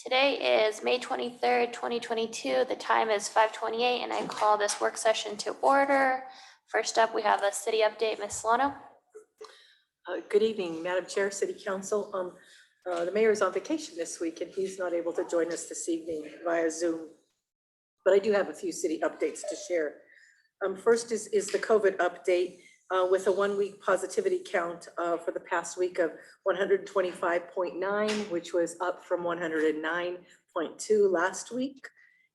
Today is May 23rd, 2022. The time is 5:28, and I call this work session to order. First up, we have a city update. Ms. Solano. Good evening, Madam Chair, City Council. The mayor is on vacation this week and he's not able to join us this evening via Zoom. But I do have a few city updates to share. First is the COVID update with a 1 week positivity count for the past week of 125.9, which was up from 109.2 last week.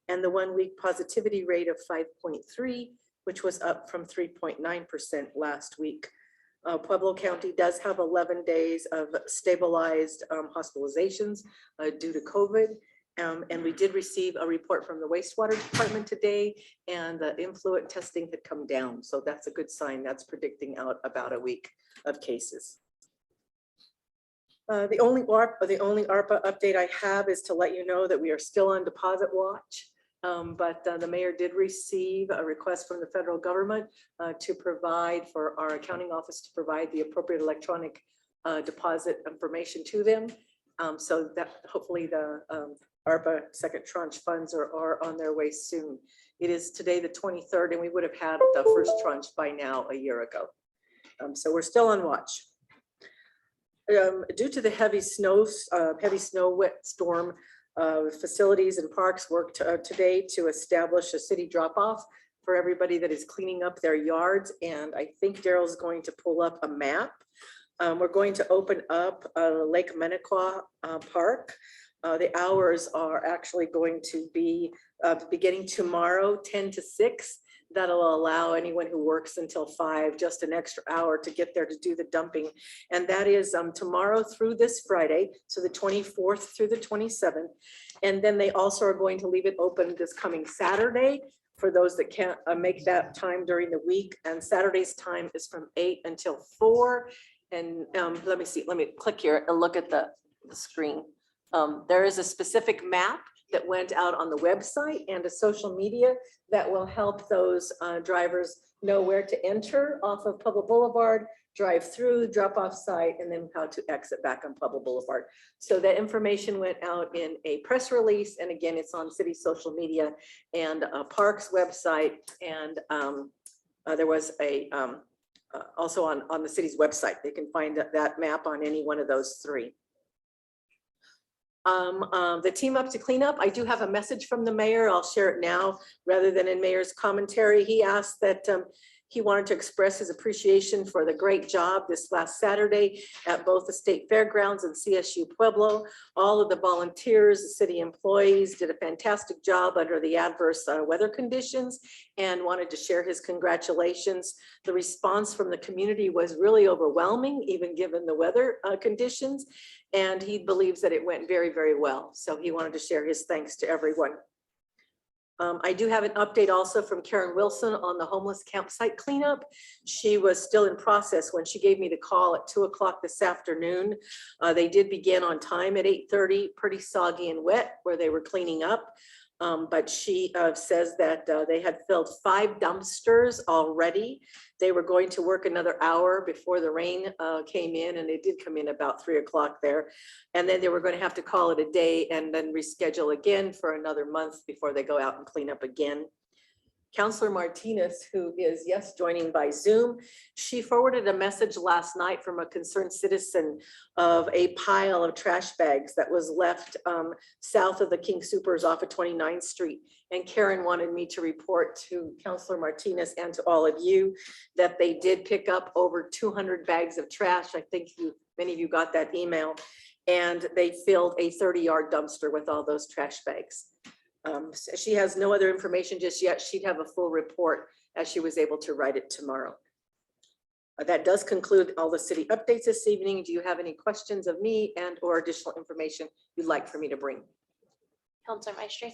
And the 1 week positivity rate of 5.3, which was up from 3.9% last week. Pueblo County does have 11 days of stabilized hospitalizations due to COVID. And we did receive a report from the wastewater department today, and the influent testing had come down. So that's a good sign. That's predicting out about a week of cases. The only ARPA update I have is to let you know that we are still on deposit watch. But the mayor did receive a request from the federal government to provide for our accounting office to provide the appropriate electronic deposit information to them. So that hopefully the ARPA second tranche funds are on their way soon. It is today the 23rd, and we would have had the first tranche by now a year ago. So we're still on watch. Due to the heavy snow wet storm, facilities and parks worked today to establish a city drop-off for everybody that is cleaning up their yards. And I think Daryl's going to pull up a map. We're going to open up Lake Mennequa Park. The hours are actually going to be beginning tomorrow, 10 to 6. That'll allow anyone who works until 5 just an extra hour to get there to do the dumping. And that is tomorrow through this Friday, so the 24th through the 27th. And then they also are going to leave it open this coming Saturday for those that can't make that time during the week. And Saturday's time is from 8 until 4. And let me click here and look at the screen. There is a specific map that went out on the website and a social media that will help those drivers know where to enter off of Pueblo Boulevard, drive through, drop off site, and then how to exit back on Pueblo Boulevard. So that information went out in a press release. And again, it's on city social media and Parks website. And there was a also on the city's website. They can find that map on any one of those three. The team up to clean up. I do have a message from the mayor. I'll share it now rather than in mayor's commentary. He asked that he wanted to express his appreciation for the great job this last Saturday at both the state fairgrounds and CSU Pueblo. All of the volunteers, the city employees did a fantastic job under the adverse weather conditions, and wanted to share his congratulations. The response from the community was really overwhelming, even given the weather conditions. And he believes that it went very, very well. So he wanted to share his thanks to everyone. I do have an update also from Karen Wilson on the homeless campsite cleanup. She was still in process when she gave me the call at 2 o'clock this afternoon. They did begin on time at 8:30, pretty soggy and wet where they were cleaning up. But she says that they had filled 5 dumpsters already. They were going to work another hour before the rain came in, and it did come in about 3 o'clock there. And then they were going to have to call it a day and then reschedule again for another month before they go out and clean up again. Councilor Martinez, who is, yes, joining by Zoom, she forwarded a message last night from a concerned citizen of a pile of trash bags that was left south of the King Soopers off of 29th Street. And Karen wanted me to report to Councilor Martinez and to all of you that they did pick up over 200 bags of trash. I think many of you got that email. And they filled a 30-yard dumpster with all those trash bags. She has no other information just yet. She'd have a full report as she was able to write it tomorrow. That does conclude all the city updates this evening. Do you have any questions of me and or additional information you'd like for me to bring? Councilor Maestri.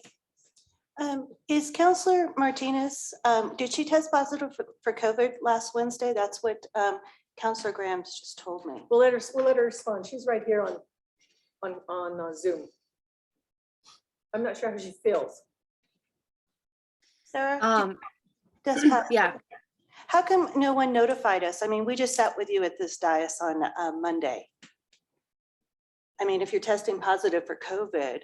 Is Councilor Martinez, did she test positive for COVID last Wednesday? That's what Councilor Grams just told me. We'll let her respond. She's right here on Zoom. I'm not sure how she feels. Sarah? Yeah. How come no one notified us? I mean, we just sat with you at this dais on Monday. I mean, if you're testing positive for COVID,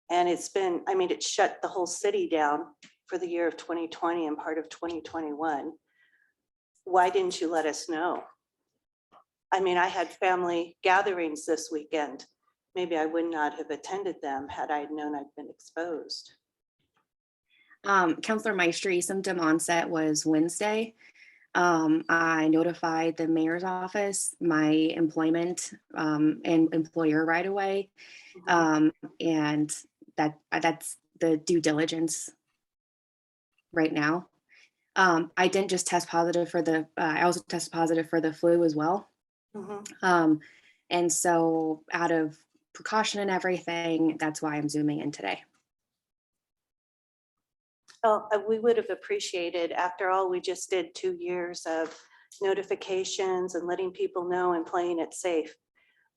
And it's been, I mean, it shut the whole city down for the year of 2020 and part of 2021. Why didn't you let us know? I mean, I had family gatherings this weekend. Maybe I would not have attended them had I known I'd been exposed. Counselor Maestri, symptom onset was Wednesday. I notified the mayor's office, my employment and employer right away. And that's the due diligence right now. I didn't just test positive for I also tested positive for the flu as well. And so out of precaution and everything, that's why I'm Zooming in today. Oh, we would have appreciated, after all, we just did 2 years of notifications and letting people know and playing it safe.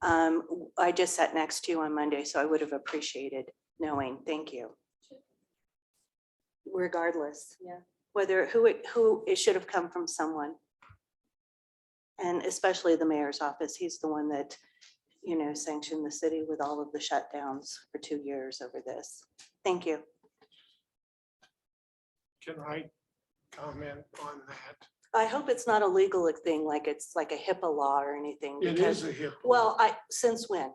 I just sat next to you on Monday, so I would have appreciated knowing. Thank you. Regardless, yeah, whether who it should have come from someone. And especially the mayor's office. He's the one that, you know, sanctioned the city with all of the shutdowns for 2 years over this. Thank you. Can I comment on that? I hope it's not a legal thing, like it's like a HIPAA law or anything. It because- is a HIPAA. Well, since when?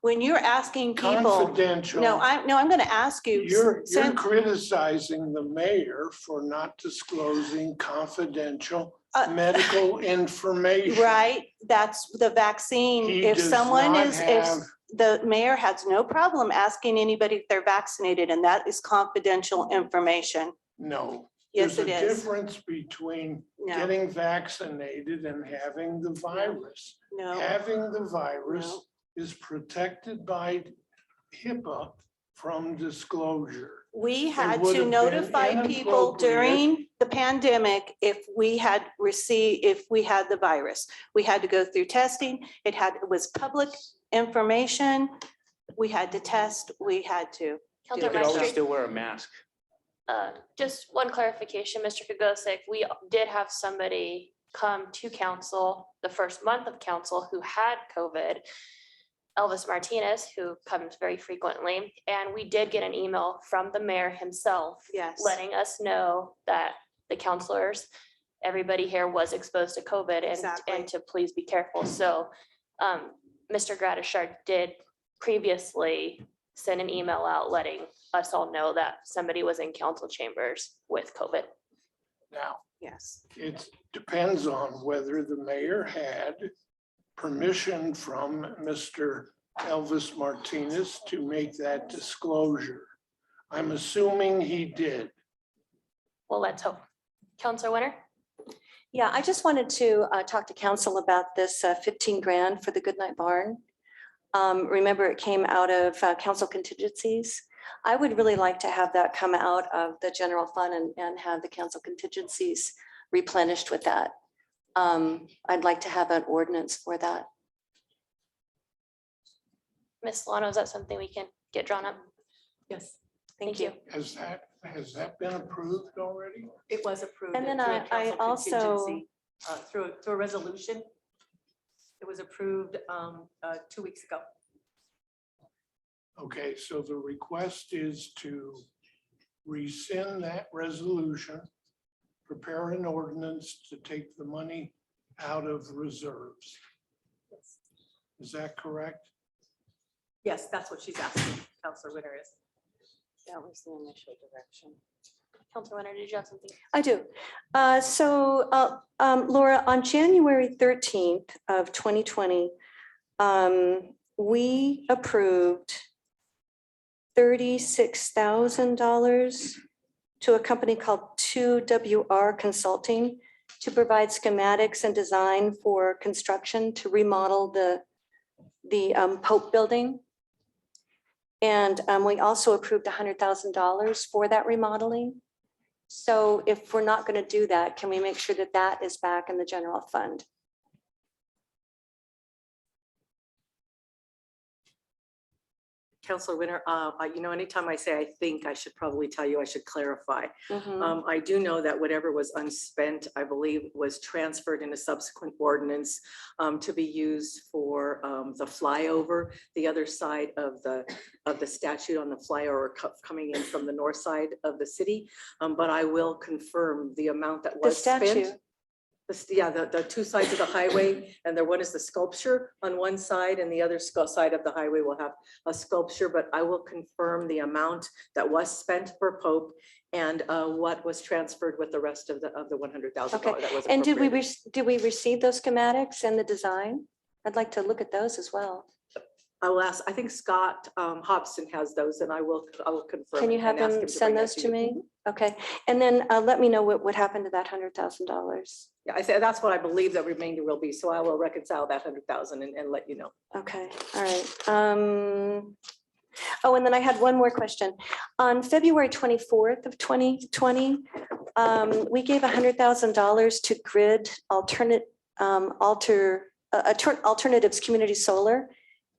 When you're asking people, Confidential. I'm going to ask you. You're since- criticizing the mayor for not disclosing confidential Uh, medical information. Right, that's the vaccine. He If does someone not is, if have- the mayor has no problem asking anybody if they're vaccinated, and that is confidential information. No. Yes, There's it a is. difference between No. getting vaccinated and having the virus. No, Having the virus No. is protected by HIPAA from disclosure. we had would to have been notify people inappropriate. during the pandemic if we had the virus. We had to go through testing. It was public information. We had to test, we had to. You Counselor could always Maestri, still wear a mask. just one clarification, Mr. Kagosick, we did have somebody come to council the first month of council who had COVID, Elvis Martinez, who comes very frequently, and we did get an email from the mayor himself Yes. letting us know that the counselors, everybody here was exposed to COVID Exactly. and to please be careful. So Mr. Gratishard did previously send an email out letting us all know that somebody was in council chambers with COVID. Now, Yes. it depends on whether the mayor had permission from Mr. Elvis Martinez to make that disclosure. I'm assuming he did. Well, let's hope. Counselor Winter? Yeah, I just wanted to talk to council about this 15 grand for the Goodnight Barn. Remember, it came out of council contingencies. I would really like to have that come out of the general fund and have the council contingencies replenished with that. I'd like to have an ordinance for that. Ms. Solano, is that something we can get drawn up? Yes, Thank you. Has that been approved already? It was approved. And then through a I council also- contingency, through a resolution. It was approved 2 weeks ago. Okay, so the request is to rescind that resolution, prepare an ordinance to take the money out of reserves. Is that correct? Yes, that's what she's asking, Counselor Winter is. That was the initial direction. Counselor Winter, did you have something? I do. Laura, on January 13th of 2020, we approved $36,000 to a company called 2WR Consulting to provide schematics and design for construction to remodel the Pope building. And we also approved $100,000 for that remodeling. So if we're not going to do that, can we make sure that that is back in the general fund? Counselor Winter, anytime I say I think, I should probably tell you, I should clarify. Mhm. I do know that whatever was unspent, I believe, was transferred in a subsequent ordinance to be used for the flyover, the other side of the statute on the flyover coming in from the north side of the city. But I will confirm the amount that The was spent. statue. The two sides of the highway, and there one is the sculpture on one side, and the other side of the highway will have a sculpture, but I will confirm the amount that was spent per Pope and what was transferred with the rest of the $100,000 that was And did we appropriated. receive those schematics and the design? I'd like to look at those as well. I will ask, I think Scott Hobson has those, and I will confirm. Can you it have and ask him to send bring that those to you. me? Okay, and then let me know what happened to that $100,000. Yeah, I said that's what I believe the remainder will be, so I will reconcile that 100,000 and let you know. Okay, all right. Oh, and then I had one more question. On February 24th of 2020, we gave $100,000 to Grid Alternatives Community Solar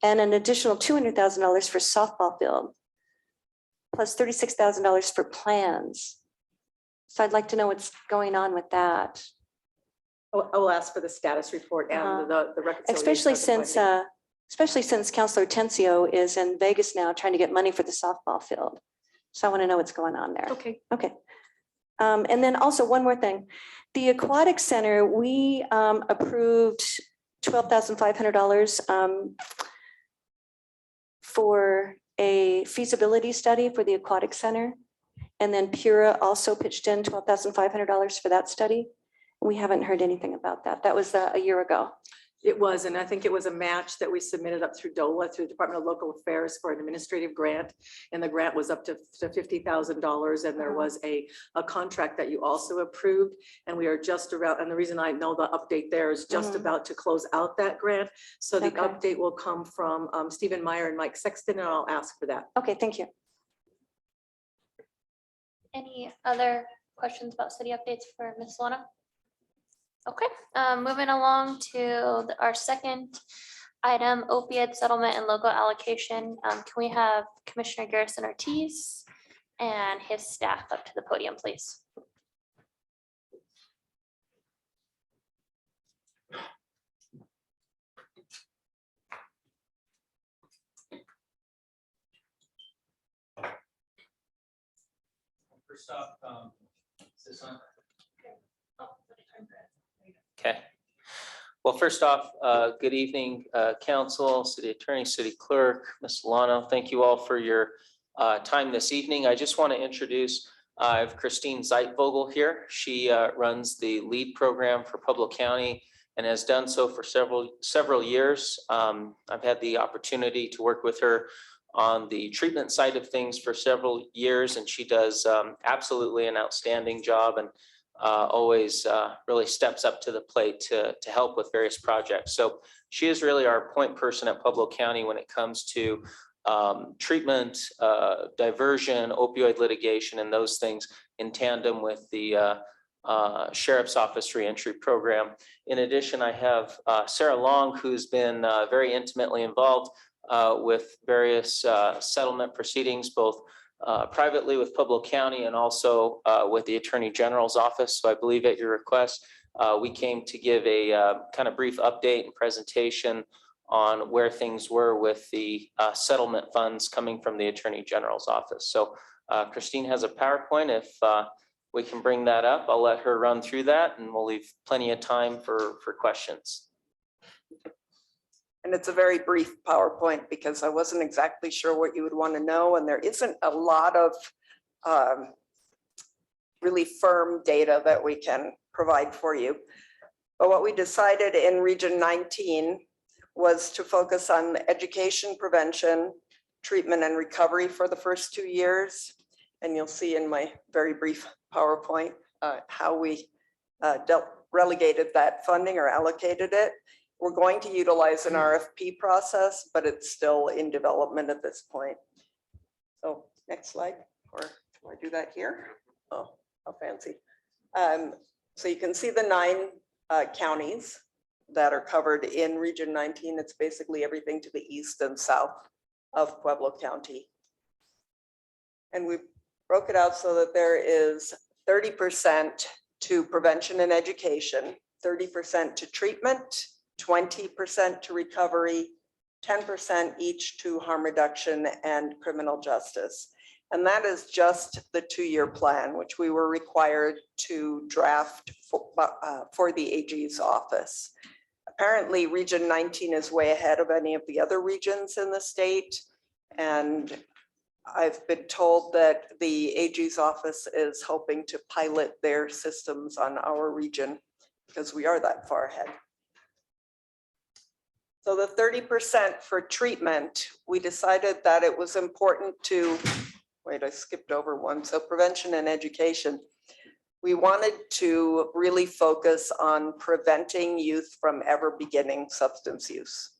and an additional $200,000 for softball field, plus $36,000 for plans. So I'd like to know what's going on with that. I will ask for the status report and the reconciliation. Especially since Councilor Tencio is in Vegas now trying to get money for the softball field. So I want to know what's going on there. Okay. Okay. And then also one more thing. The Aquatic Center, we approved $12,500 for a feasibility study for the Aquatic Center. And then Pura also pitched in $12,500 for that study. We haven't heard anything about that. That was a year ago. It was, and I think it was a match that we submitted up through DOLA, through the Department of Local Affairs, for an administrative grant. And the grant was up to $50,000, and there was a contract that you also approved. And we are just around, and the reason I know the update there is just about to close out that grant. So the Okay. update will come from Stephen Meyer and Mike Sexton, and I'll ask for that. Okay, thank you. Any other questions about city updates for Ms. Solana? Okay, moving along to our second item, opioid settlement and local allocation. Can we have Commissioner Garrison Ortiz and his staff up to the podium, please? First off, is this on? Okay. Well, first off, good evening, council, city attorney, city clerk, Ms. Solano. Thank you all for your time this evening. I just want to introduce, I have Christine Zeitvogel here. She runs the LEAD program for Pueblo County and has done so for several years. I've had the opportunity to work with her on the treatment side of things for several years, and she does absolutely an outstanding job and always really steps up to the plate to help with various projects. So she is really our point person at Pueblo County when it comes to treatment, diversion, opioid litigation, and those things in tandem with the Sheriff's Office reentry program. In addition, I have Sarah Long, who's been very intimately involved with various settlement proceedings, both privately with Pueblo County and also with the Attorney General's office. So I believe at your request, we came to give a kind of brief update and presentation on where things were with the settlement funds coming from the Attorney General's office. So Christine has a PowerPoint. If we can bring that up, I'll let her run through that, and we'll leave plenty of time for questions. And it's a very brief PowerPoint because I wasn't exactly sure what you would want to know. And there isn't a lot of really firm data that we can provide for you. But what we decided in Region 19 was to focus on education, prevention, treatment, and recovery for the first 2 years. And you'll see in my very brief PowerPoint how we relegated that funding or allocated it. We're going to utilize an RFP process, but it's still in development at this point. So next slide, or can I do that here? Oh, how fancy. So you can see the 9 counties that are covered in Region 19. It's basically everything to the east and south of Pueblo County. And we broke it out so that there is 30% to prevention and education, 30% to treatment, 20% to recovery, 10% each to harm reduction and criminal justice. And that is just the 2-year plan, which we were required to draft for the AG's office. Apparently, Region 19 is way ahead of any of the other regions in the state. And I've been told that the AG's office is hoping to pilot their systems on our region because we are that far ahead. So the 30% for treatment, we decided that it was important to, wait, I skipped over one. So prevention and education. We wanted to really focus on preventing youth from ever beginning substance use.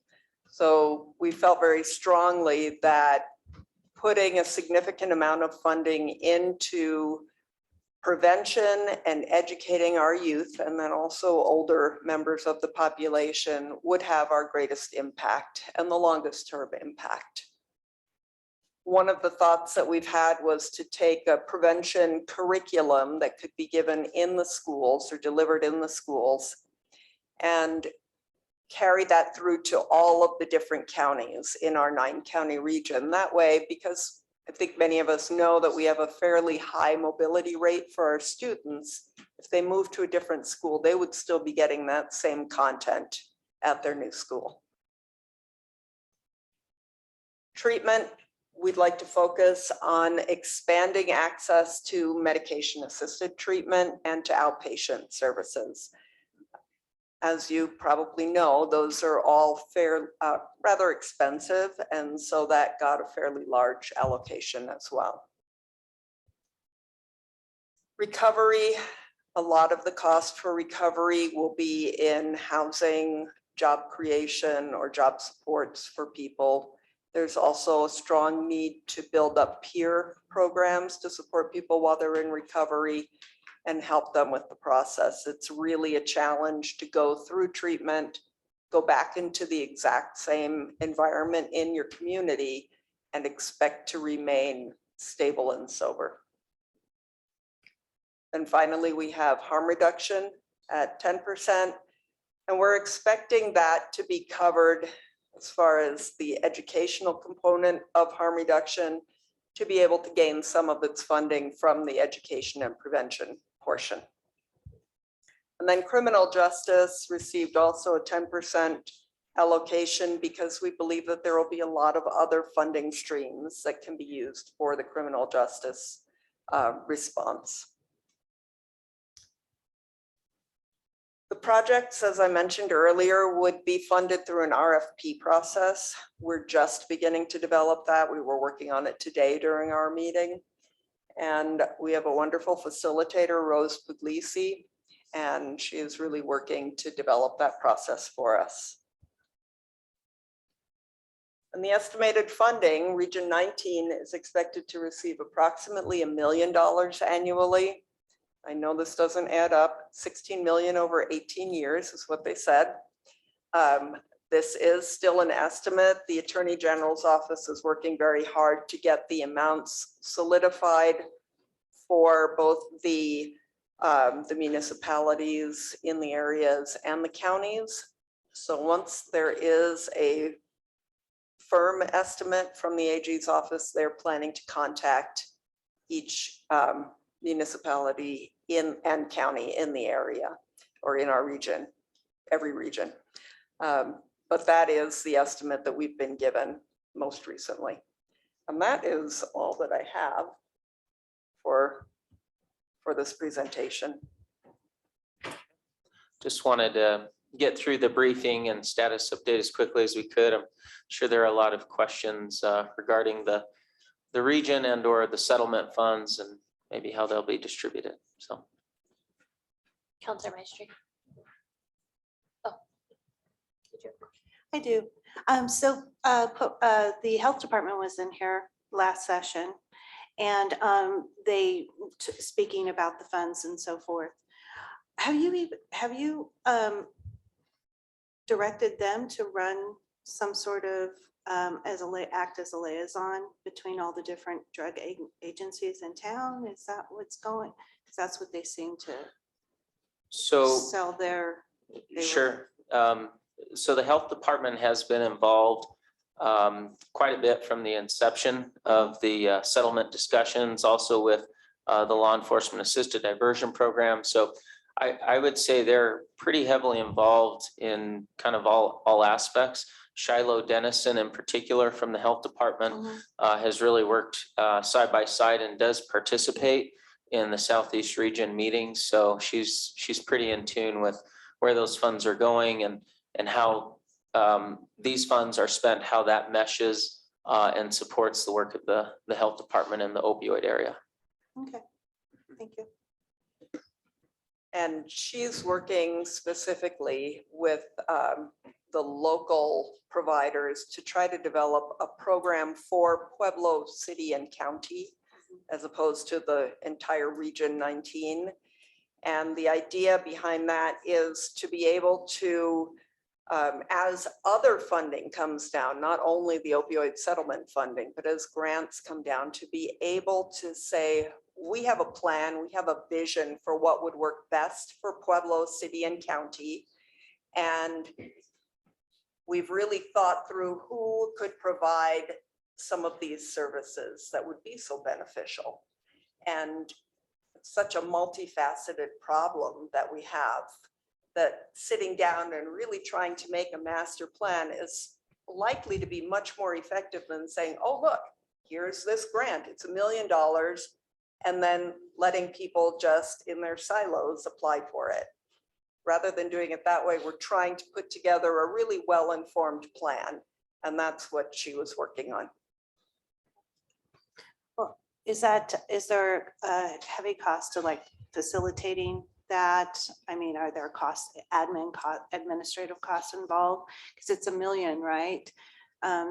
So we felt very strongly that putting a significant amount of funding into prevention and educating our youth, and then also older members of the population, would have our greatest impact and the longest term impact. One of the thoughts that we've had was to take a prevention curriculum that could be given in the schools or delivered in the schools and carry that through to all of the different counties in our 9-county region. That way, because I think many of us know that we have a fairly high mobility rate for our students, if they move to a different school, they would still be getting that same content at their new school. Treatment, we'd like to focus on expanding access to medication-assisted treatment and to outpatient services. As you probably know, those are all rather expensive, and so that got a fairly large allocation as well. Recovery, a lot of the cost for recovery will be in housing, job creation, or job supports for people. There's also a strong need to build up peer programs to support people while they're in recovery and help them with the process. It's really a challenge to go through treatment, go back into the exact same environment in your community, and expect to remain stable and sober. And finally, we have harm reduction at 10%, and we're expecting that to be covered as far as the educational component of harm reduction to be able to gain some of its funding from the education and prevention portion. And then criminal justice received also a 10% allocation because we believe that there will be a lot of other funding streams that can be used for the criminal justice response. The projects, as I mentioned earlier, would be funded through an RFP process. We're just beginning to develop that. We were working on it today during our meeting. And we have a wonderful facilitator, Rose Puglisi, and she is really working to develop that process for us. And the estimated funding, Region 19 is expected to receive approximately $1 million annually. I know this doesn't add up. 16 million over 18 years is what they said. This is still an estimate. The Attorney General's office is working very hard to get the amounts solidified for both the municipalities in the areas and the counties. So once there is a firm estimate from the AG's office, they're planning to contact each municipality and county in the area or in our region, every region. But that is the estimate that we've been given most recently. And that is all that I have for this presentation. Just wanted to get through the briefing and status update as quickly as we could. I'm sure there are a lot of questions regarding the region and or the settlement funds and maybe how they'll be distributed. So. Counselor Maestri. Oh. I do. The health department was in here last session and they speaking about the funds and so forth. Have you directed them to run some sort of, act as a liaison between all the different drug agencies in town? Is that what's going? Because that's what they seem to So. sell their. they were- Sure. So the health department has been involved quite a bit from the inception of the settlement discussions, also with the law enforcement assisted diversion program. So I would say they're pretty heavily involved in kind of all aspects. Shiloh Dennison in particular from the health department has really worked side by side and does participate in the Southeast region meetings. So she's pretty in tune with where those funds are going and how these funds are spent, how that meshes and supports the work of the health department in the opioid area. Okay, thank you. And she's working specifically with the local providers to try to develop a program for Pueblo City and County, as opposed to the entire Region 19. And the idea behind that is to be able to, as other funding comes down, not only the opioid settlement funding, but as grants come down, to be able to say, we have a plan, we have a vision for what would work best for Pueblo City and County. And we've really thought through who could provide some of these services that would be so beneficial. And it's such a multifaceted problem that we have, that sitting down and really trying to make a master plan is likely to be much more effective than saying, oh, look, here's this grant, it's $1 million. And then letting people just in their silos apply for it. Rather than doing it that way, we're trying to put together a really well-informed plan. And that's what she was working on. Well, is there a heavy cost to like facilitating that? I mean, are there administrative costs involved? Because it's $1 million, right?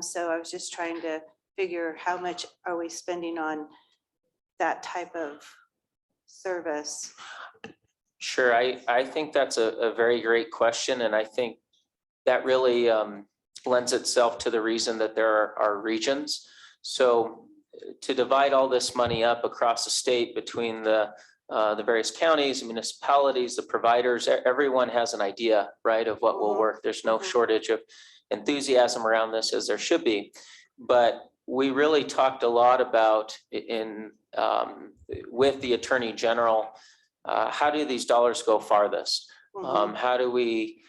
So I was just trying to figure how much are we spending on that type of service? Sure, I think that's a very great question. And I think that really lends itself to the reason that there are regions. So to divide all this money up across the state between the various counties, municipalities, the providers, everyone has an idea, right, of what will work. There's no shortage of enthusiasm around this, as there should be. But we really talked a lot about with the Attorney General, how do these dollars go farthest? How do we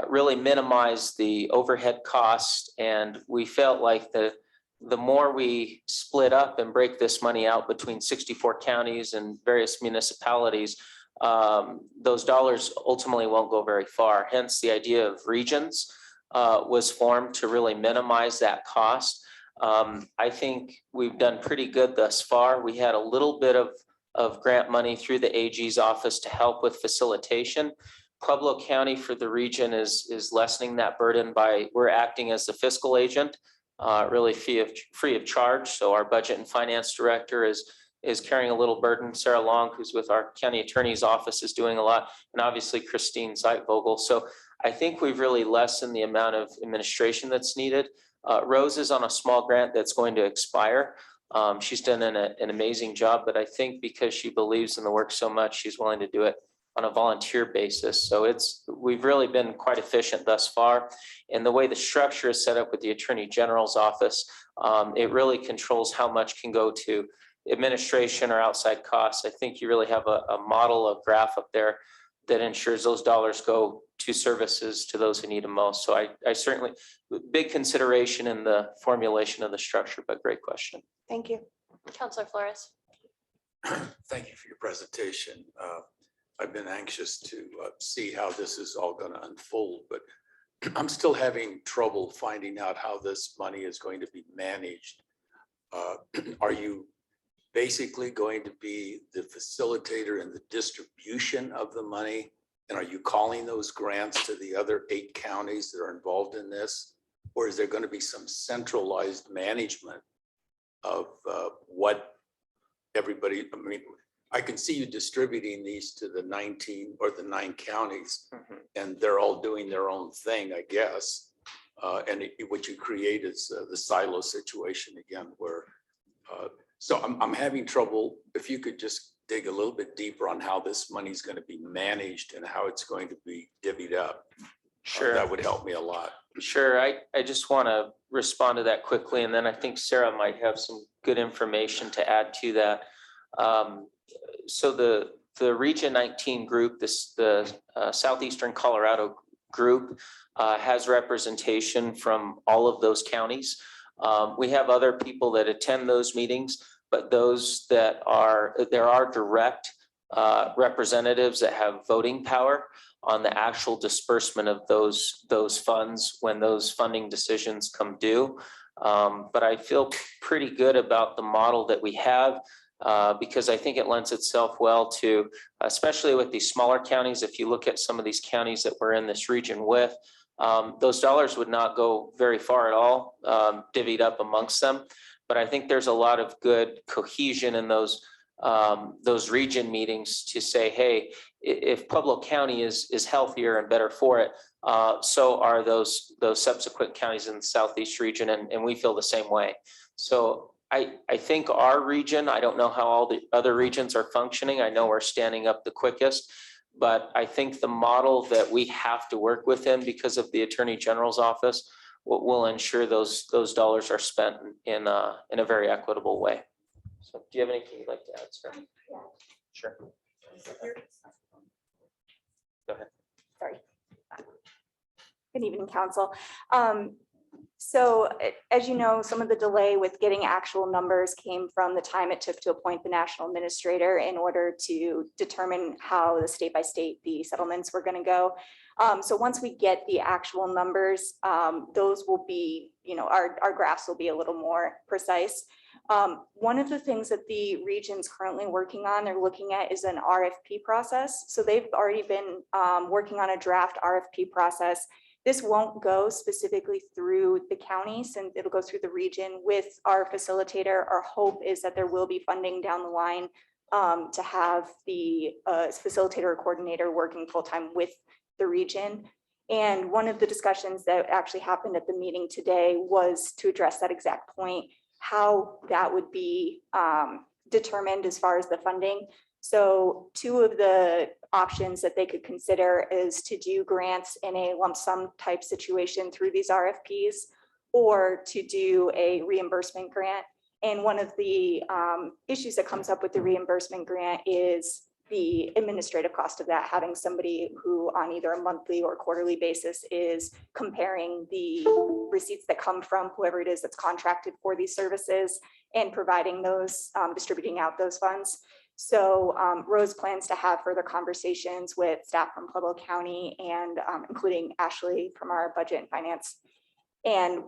really minimize the overhead costs? And we felt like the more we split up and break this money out between 64 counties and various municipalities, those dollars ultimately won't go very far. Hence the idea of regions was formed to really minimize that cost. I think we've done pretty good thus far. We had a little bit of grant money through the AG's office to help with facilitation. Pueblo County for the region is lessening that burden by, we're acting as the fiscal agent, really free of charge. So our budget and finance director is carrying a little burden. Sarah Long, who's with our county attorney's office, is doing a lot. And obviously Christine Zeitvogel. So I think we've really lessened the amount of administration that's needed. Rose is on a small grant that's going to expire. She's done an amazing job, but I think because she believes in the work so much, she's willing to do it on a volunteer basis. So we've really been quite efficient thus far. And the way the structure is set up with the Attorney General's office, it really controls how much can go to administration or outside costs. I think you really have a model, a graph up there that ensures those dollars go to services to those who need them most. So I certainly, big consideration in the formulation of the structure, but great question. Thank you. Counselor Flores. Thank you for your presentation. I've been anxious to see how this is all going to unfold, but I'm still having trouble finding out how this money is going to be managed. Are you basically going to be the facilitator in the distribution of the money? And are you calling those grants to the other 8 counties that are involved in this? Or is there going to be some centralized management of what everybody, I mean, I can see you distributing these to the 19 or the 9 counties, and they're all doing their own thing, I guess. What you create is the silo situation again, where, so I'm having trouble, if you could just dig a little bit deeper on how this money is going to be managed and how it's going to be divvied up. Sure. That would help me a lot. Sure, I just want to respond to that quickly, and then I think Sarah might have some good information to add to that. So the Region 19 group, the Southeastern Colorado group has representation from all of those counties. We have other people that attend those meetings, but there are direct representatives that have voting power on the actual disbursement of those funds when those funding decisions come due. But I feel pretty good about the model that we have because I think it lends itself well to, especially with these smaller counties. If you look at some of these counties that we're in this region with, those dollars would not go very far at all, divvied up amongst them. But I think there's a lot of good cohesion in those region meetings to say, hey, if Pueblo County is healthier and better for it, so are those subsequent counties in the Southeast region, and we feel the same way. So I think our region, I don't know how all the other regions are functioning. I know we're standing up the quickest, but I think the model that we have to work within because of the Attorney General's office will ensure those dollars are spent in a very equitable way. So do you have anything you'd like to add, sir? Yeah. Sure. Go ahead. Sorry. Good evening, Council. So as you know, some of the delay with getting actual numbers came from the time it took to appoint the national administrator in order to determine how the state by state the settlements were going to go. So once we get the actual numbers, those will be, our graphs will be a little more precise. One of the things that the region's currently working on, they're looking at is an RFP process. So they've already been working on a draft RFP process. This won't go specifically through the county, since it'll go through the region with our facilitator. Our hope is that there will be funding down the line to have the facilitator or coordinator working full-time with the region. And one of the discussions that actually happened at the meeting today was to address that exact point, how that would be determined as far as the funding. So two of the options that they could consider is to do grants in a lump sum type situation through these RFPs, or to do a reimbursement grant. And one of the issues that comes up with the reimbursement grant is the administrative cost of that, having somebody who on either a monthly or quarterly basis is comparing the receipts that come from whoever it is that's contracted for these services and providing those, distributing out those funds. So Rose plans to have further conversations with staff from Pueblo County and including Ashley from our budget and finance, and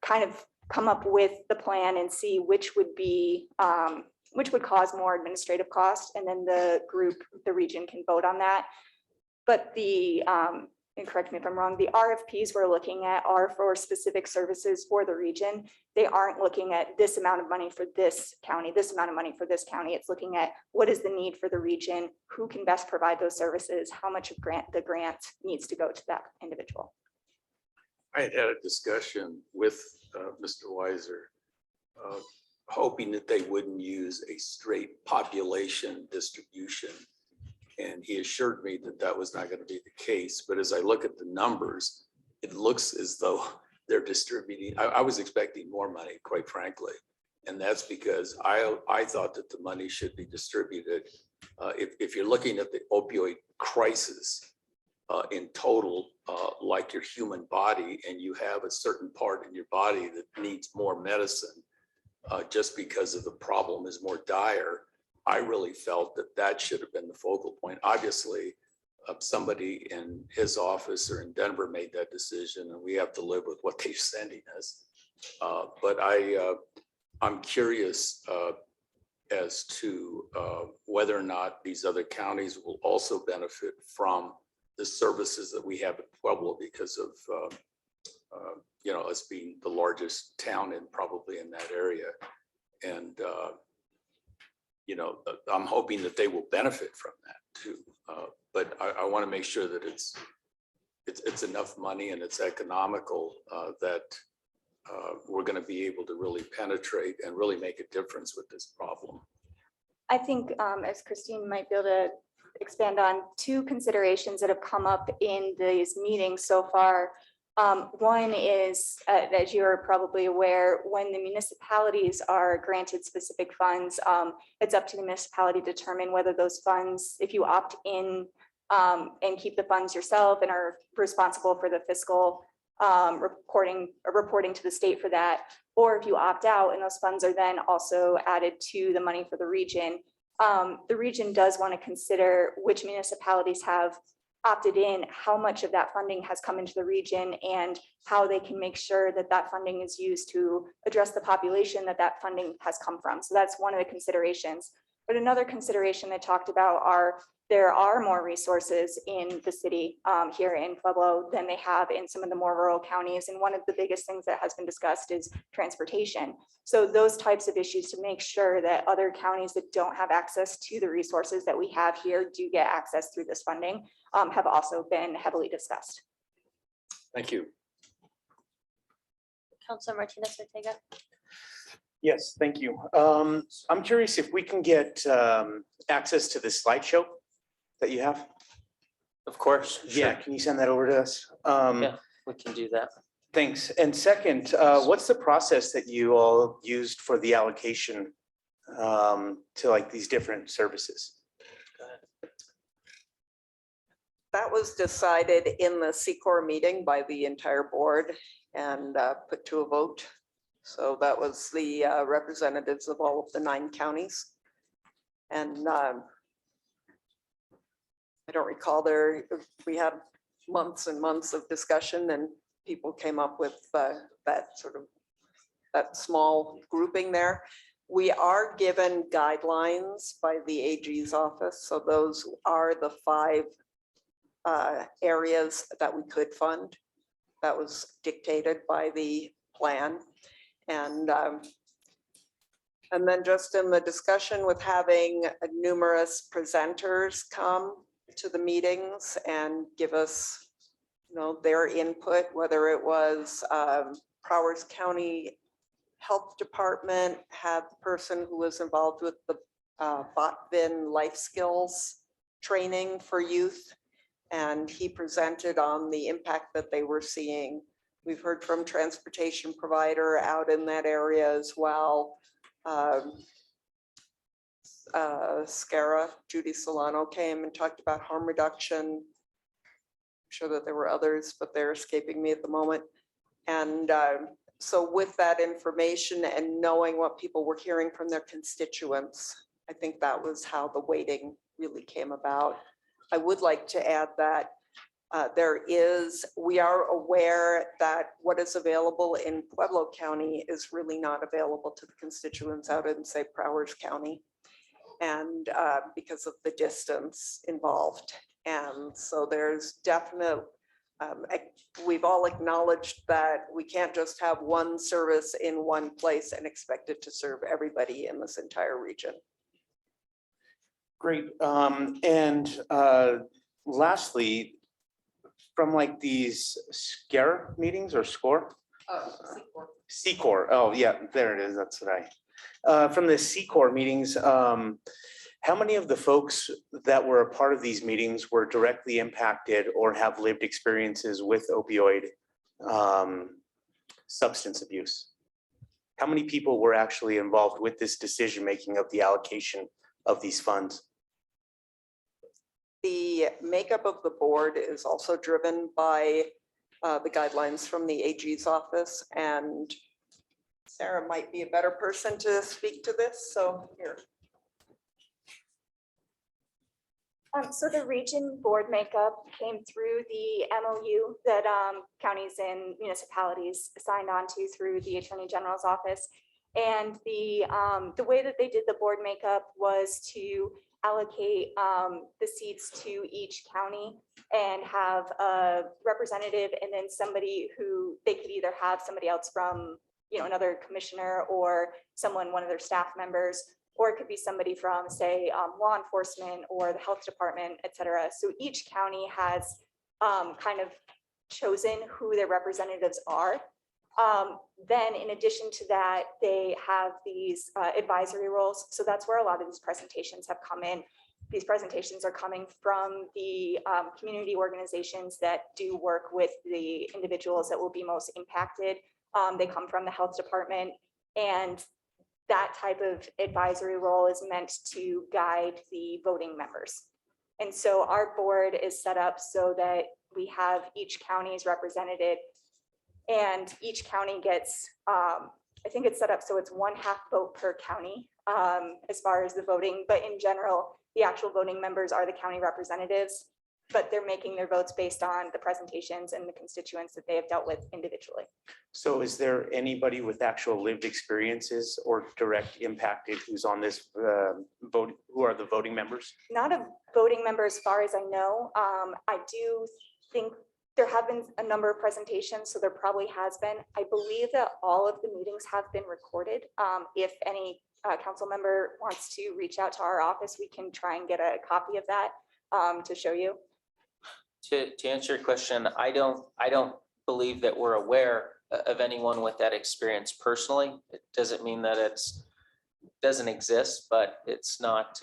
kind of come up with the plan and see which would be which would cause more administrative cost, and then the region can vote on that. But the, and correct me if I'm wrong, the RFPs we're looking at are for specific services for the region. They aren't looking at this amount of money for this county, this amount of money for this county. It's looking at what is the need for the region, who can best provide those services, how much of the grant needs to go to that individual. I had a discussion with Mr. Weiser, hoping that they wouldn't use a straight population distribution. And he assured me that that was not going to be the case. But as I look at the numbers, it looks as though they're distributing. I was expecting more money, quite frankly. And that's because I thought that the money should be distributed. If you're looking at the opioid crisis in total, like your human body, and you have a certain part in your body that needs more medicine, just because of the problem is more dire, I really felt that that should have been the focal point. Obviously, somebody in his office or in Denver made that decision, and we have to live with what they're sending us. But I'm curious as to whether or not these other counties will also benefit from the services that we have at Pueblo because of us being the largest town and probably in that area. And I'm hoping that they will benefit from that too. But I want to make sure that it's it's enough money and it's economical that we're going to be able to really penetrate and really make a difference with this problem. I think, as Christine might be able to expand on, two considerations that have come up in these meetings so far. One is, as you're probably aware, when the municipalities are granted specific funds, it's up to the municipality to determine whether those funds, if you opt in and keep the funds yourself and are responsible for the fiscal reporting to the state for that, or if you opt out and those funds are then also added to the money for the region does want to consider which municipalities have opted in, how much of that funding has come into the region, and how they can make sure that that funding is used to address the population that that funding has come from. So that's one of the considerations. But another consideration they talked about are there are more resources in the city here in Pueblo than they have in some of the more rural counties. And one of the biggest things that has been discussed is transportation. So those types of issues to make sure that other counties that don't have access to the resources that we have here do get access through this funding have also been heavily discussed. Thank you. Councilor Martinez Ortega. Yes, thank you. I'm curious if we can get access to the slideshow that you have. Of course. Yeah, Sure. can you send that over to us? Yeah, we can do that. Thanks. And second, what's the process that you all used for the allocation to like these different services? That was decided in the C-Corps meeting by the entire board and put to a vote. So that was the representatives of all of the 9 counties. And I don't recall we had months and months of discussion and people came up with that small grouping there. We are given guidelines by the AG's office. So those are the 5 areas that we could fund. That was dictated by the plan. And then just in the discussion with having numerous presenters come to the meetings and give us, their input, whether it was Prowers County Health Department had the person who was involved with the BOTVIN life skills training for youth. And he presented on the impact that they were seeing. We've heard from transportation provider out in that area as well. SCARA, Judy Solano came and talked about harm reduction. I'm sure that there were others, but they're escaping me at the moment. And so with that information and knowing what people were hearing from their constituents, I think that was how the weighting really came about. I would like to add that we are aware that what is available in Pueblo County is really not available to the constituents out in, say, Prowers County, and because of the distance involved. And so there's definite, we've all acknowledged that we can't just have one service in one place and expect it to serve everybody in this entire region. Great. And lastly, from like these SCARE meetings or SCORE? C-Corps. Oh, yeah, there it is. That's what from the C-Corps meetings, how many of the folks that were a part of these meetings were directly impacted or have lived experiences with opioid substance abuse? How many people were actually involved with this decision-making of the allocation of these funds? The makeup of the board is also driven by the guidelines from the AG's office, and Sarah might be a better person to speak to this. So here. So the region board makeup came through the MOU that counties and municipalities signed on to through the Attorney General's office. And the way that they did the board makeup was to allocate the seats to each county and have a representative and then somebody who they could either have somebody else from another commissioner or one of their staff members, or it could be somebody from, say, law enforcement or the health department, et cetera. So each county has kind of chosen who their representatives are. Then in addition to that, they have these advisory roles. So that's where a lot of these presentations have come in. These presentations are coming from the community organizations that do work with the individuals that will be most impacted. They come from the health department, and that type of advisory role is meant to guide the voting members. And so our board is set up so that we have each county is represented, and each county gets, I think it's set up so it's 1/2 vote per county as far as the voting, but in general, the actual voting members are the county representatives, but they're making their votes based on the presentations and the constituents that they have dealt with individually. So is there anybody with actual lived experiences or direct impacted who's on this vote? Who are the voting members? Not a voting member as far as I know. I do think there have been a number of presentations, so there probably has been. I believe that all of the meetings have been recorded. If any council member wants to reach out to our office, we can try and get a copy of that to show you. To answer your question, I don't believe that we're aware of anyone with that experience personally. It doesn't mean that doesn't exist, but it's not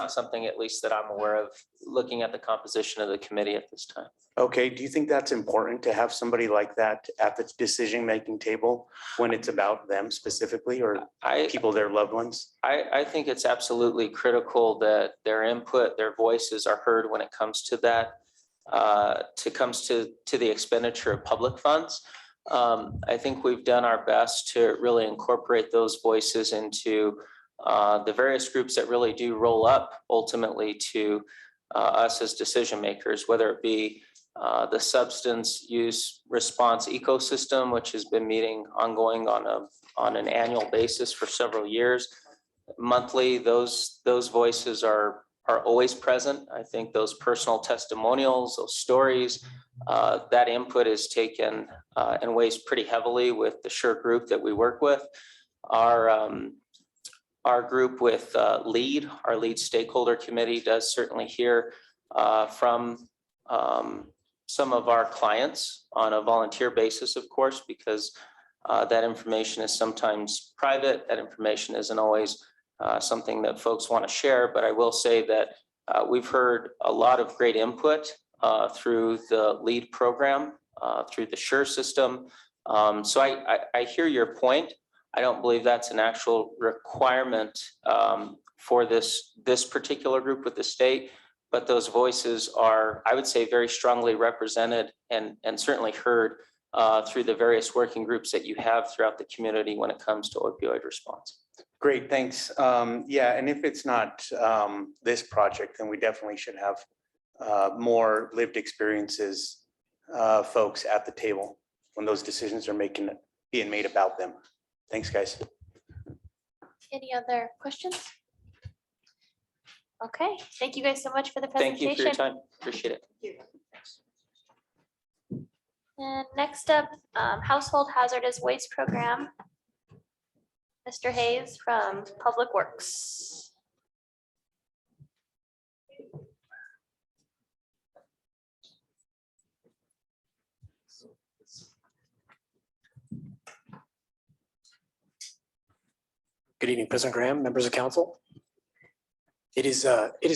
something, at least that I'm aware of, looking at the composition of the committee at this time. Okay, do you think that's important to have somebody like that at the decision-making table when it's about them specifically, or people, their loved ones? I think it's absolutely critical that their input, their voices are heard when it comes to that, to the expenditure of public funds. I think we've done our best to really incorporate those voices into the various groups that really do roll up ultimately to us as decision makers, whether it be the substance use response ecosystem, which has been meeting ongoing on an annual basis for several years. Monthly, those voices are always present. I think those personal testimonials, those stories, that input is taken and weighs pretty heavily with the SURE group that we work with. Our group with our lead stakeholder committee does certainly hear from some of our clients on a volunteer basis, of course, because that information is sometimes private. That information isn't always something that folks want to share, but I will say that we've heard a lot of great input through the LEAD program, through the SURE system. So I hear your point. I don't believe that's an actual requirement for this particular group with the state, but those voices are, I would say, very strongly represented and certainly heard through the various working groups that you have throughout the community when it comes to opioid response. Great, thanks. Yeah, and if it's not this project, then we definitely should have more lived experiences folks at the table when those decisions are being made about them. Thanks, guys. Any other questions? Okay, thank you guys so much for the Thank presentation. you for your time. Appreciate it. And next up, Household Hazardous Waste Program. Mr. Hayes from Public Works. Good evening, President Graham, members of council. It is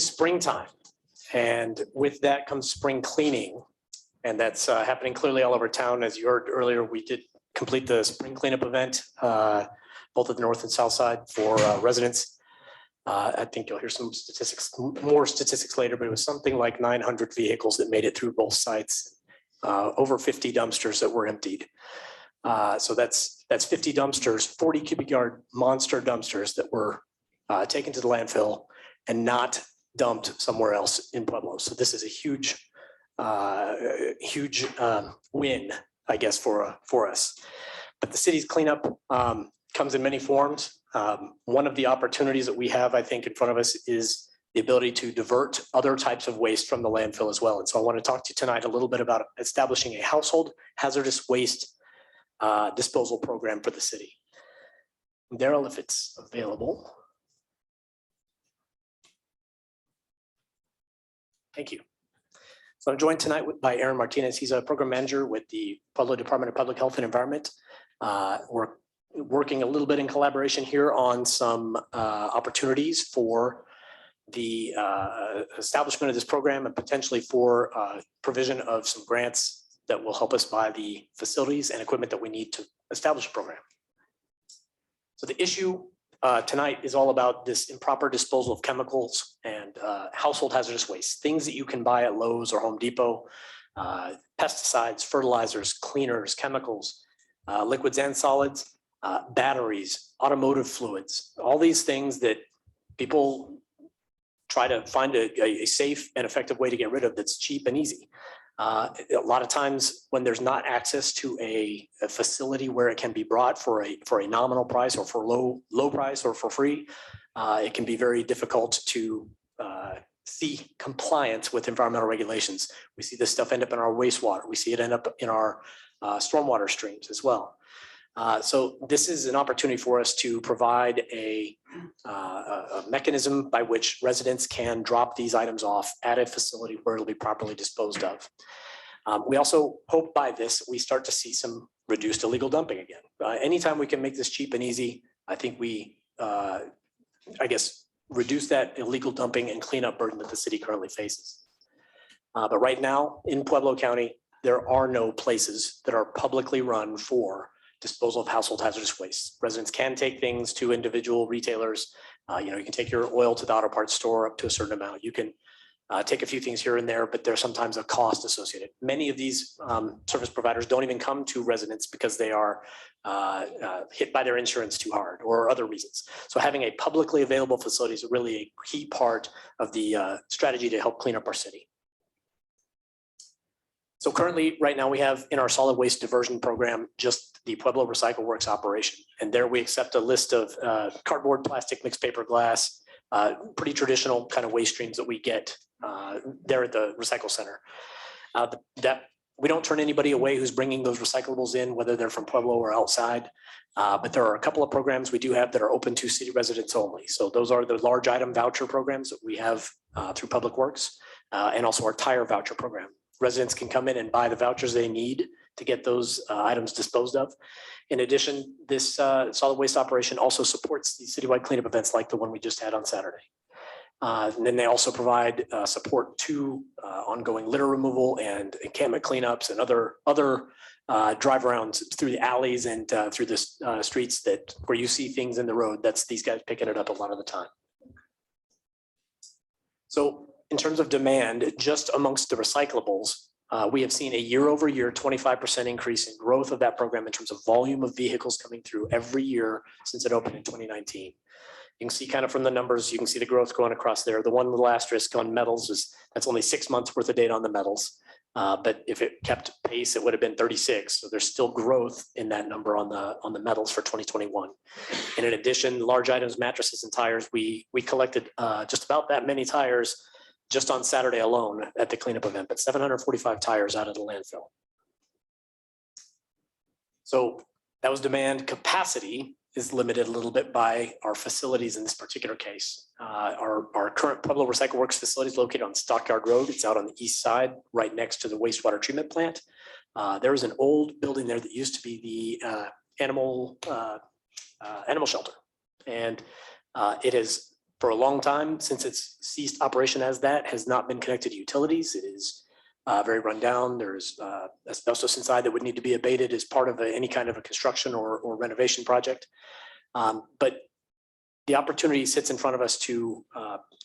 springtime, and with that comes spring cleaning, and that's happening clearly all over town. As you heard earlier, we did complete the spring cleanup event, both at the north and south side for residents. I think you'll hear some statistics, more statistics later, but it was something like 900 vehicles that made it through both sites, over 50 dumpsters that were emptied. So that's 50 dumpsters, 40 cubic yard monster dumpsters that were taken to the landfill and not dumped somewhere else in Pueblo. So this is a huge win, I guess, for us. But the city's cleanup comes in many forms. One of the opportunities that we have, I think, in front of us is the ability to divert other types of waste from the landfill as well. And so I want to talk to you tonight a little bit about establishing a household hazardous waste disposal program for the city. Daryl, if it's available. Thank you. So I'm joined tonight by Aaron Martinez. He's a program manager with the Pueblo Department of Public Health and Environment. We're working a little bit in collaboration here on some opportunities for the establishment of this program and potentially for provision of some grants that will help us buy the facilities and equipment that we need to establish a program. So the issue tonight is all about this improper disposal of chemicals and household hazardous waste, things that you can buy at Lowe's or Home Depot, pesticides, fertilizers, cleaners, chemicals, liquids and solids, batteries, automotive fluids, all these things that people try to find a safe and effective way to get rid of that's cheap and easy. A lot of times when there's not access to a facility where it can be brought for a nominal price or for low price or for free, it can be very difficult to see compliance with environmental regulations. We see this stuff end up in our wastewater. We see it end up in our stormwater streams as well. So this is an opportunity for us to provide a mechanism by which residents can drop these items off at a facility where it'll be properly disposed of. We also hope by this, we start to see some reduced illegal dumping again. Anytime we can make this cheap and easy, I think we, reduce that illegal dumping and cleanup burden that the city currently faces. But right now in Pueblo County, there are no places that are publicly run for disposal of household hazardous waste. Residents can take things to individual retailers. You can take your oil to the auto parts store up to a certain amount. You can take a few things here and there, but there's sometimes a cost associated. Many of these service providers don't even come to residents because they are hit by their insurance too hard or other reasons. So having a publicly available facility is really a key part of the strategy to help clean up our city. So currently, right now, we have in our solid waste diversion program, just the Pueblo Recycle Works operation. And there we accept a list of cardboard, plastic, mixed paper, glass, pretty traditional kind of waste streams that we get there at the recycle center. That we don't turn anybody away who's bringing those recyclables in, whether they're from Pueblo or outside. But there are a couple of programs we do have that are open to city residents only. So those are the large item voucher programs that we have through Public Works and also our tire voucher program. Residents can come in and buy the vouchers they need to get those items disposed of. In addition, this solid waste operation also supports the citywide cleanup events like the one we just had on Saturday. And then they also provide support to ongoing litter removal and encampment cleanups and other drive arounds through the alleys and through the streets that where you see things in the road. That's these guys picking it up a lot of the time. So in terms of demand, just amongst the recyclables, we have seen a year-over-year 25% increase in growth of that program in terms of volume of vehicles coming through every year since it opened in 2019. You can see kind of from the numbers, you can see the growth going across there. The one little asterisk on metals that's only 6 months worth of data on the metals. But if it kept pace, it would have been 36. So there's still growth in that number on the metals for 2021. And in addition, large items, mattresses and tires, we collected just about that many tires just on Saturday alone at the cleanup event, but 745 tires out of the landfill. So that was demand. Capacity is limited a little bit by our facilities in this particular case. Our current Pueblo Recycle Works facility is located on Stockyard Road. It's out on the east side, right next to the wastewater treatment plant. There was an old building there that used to be the animal shelter. And it has, for a long time, since it's ceased operation as that, has not been connected to utilities. It is very run down. There's asbestos inside that would need to be abated as part of any kind of a construction or renovation project. But the opportunity sits in front of us to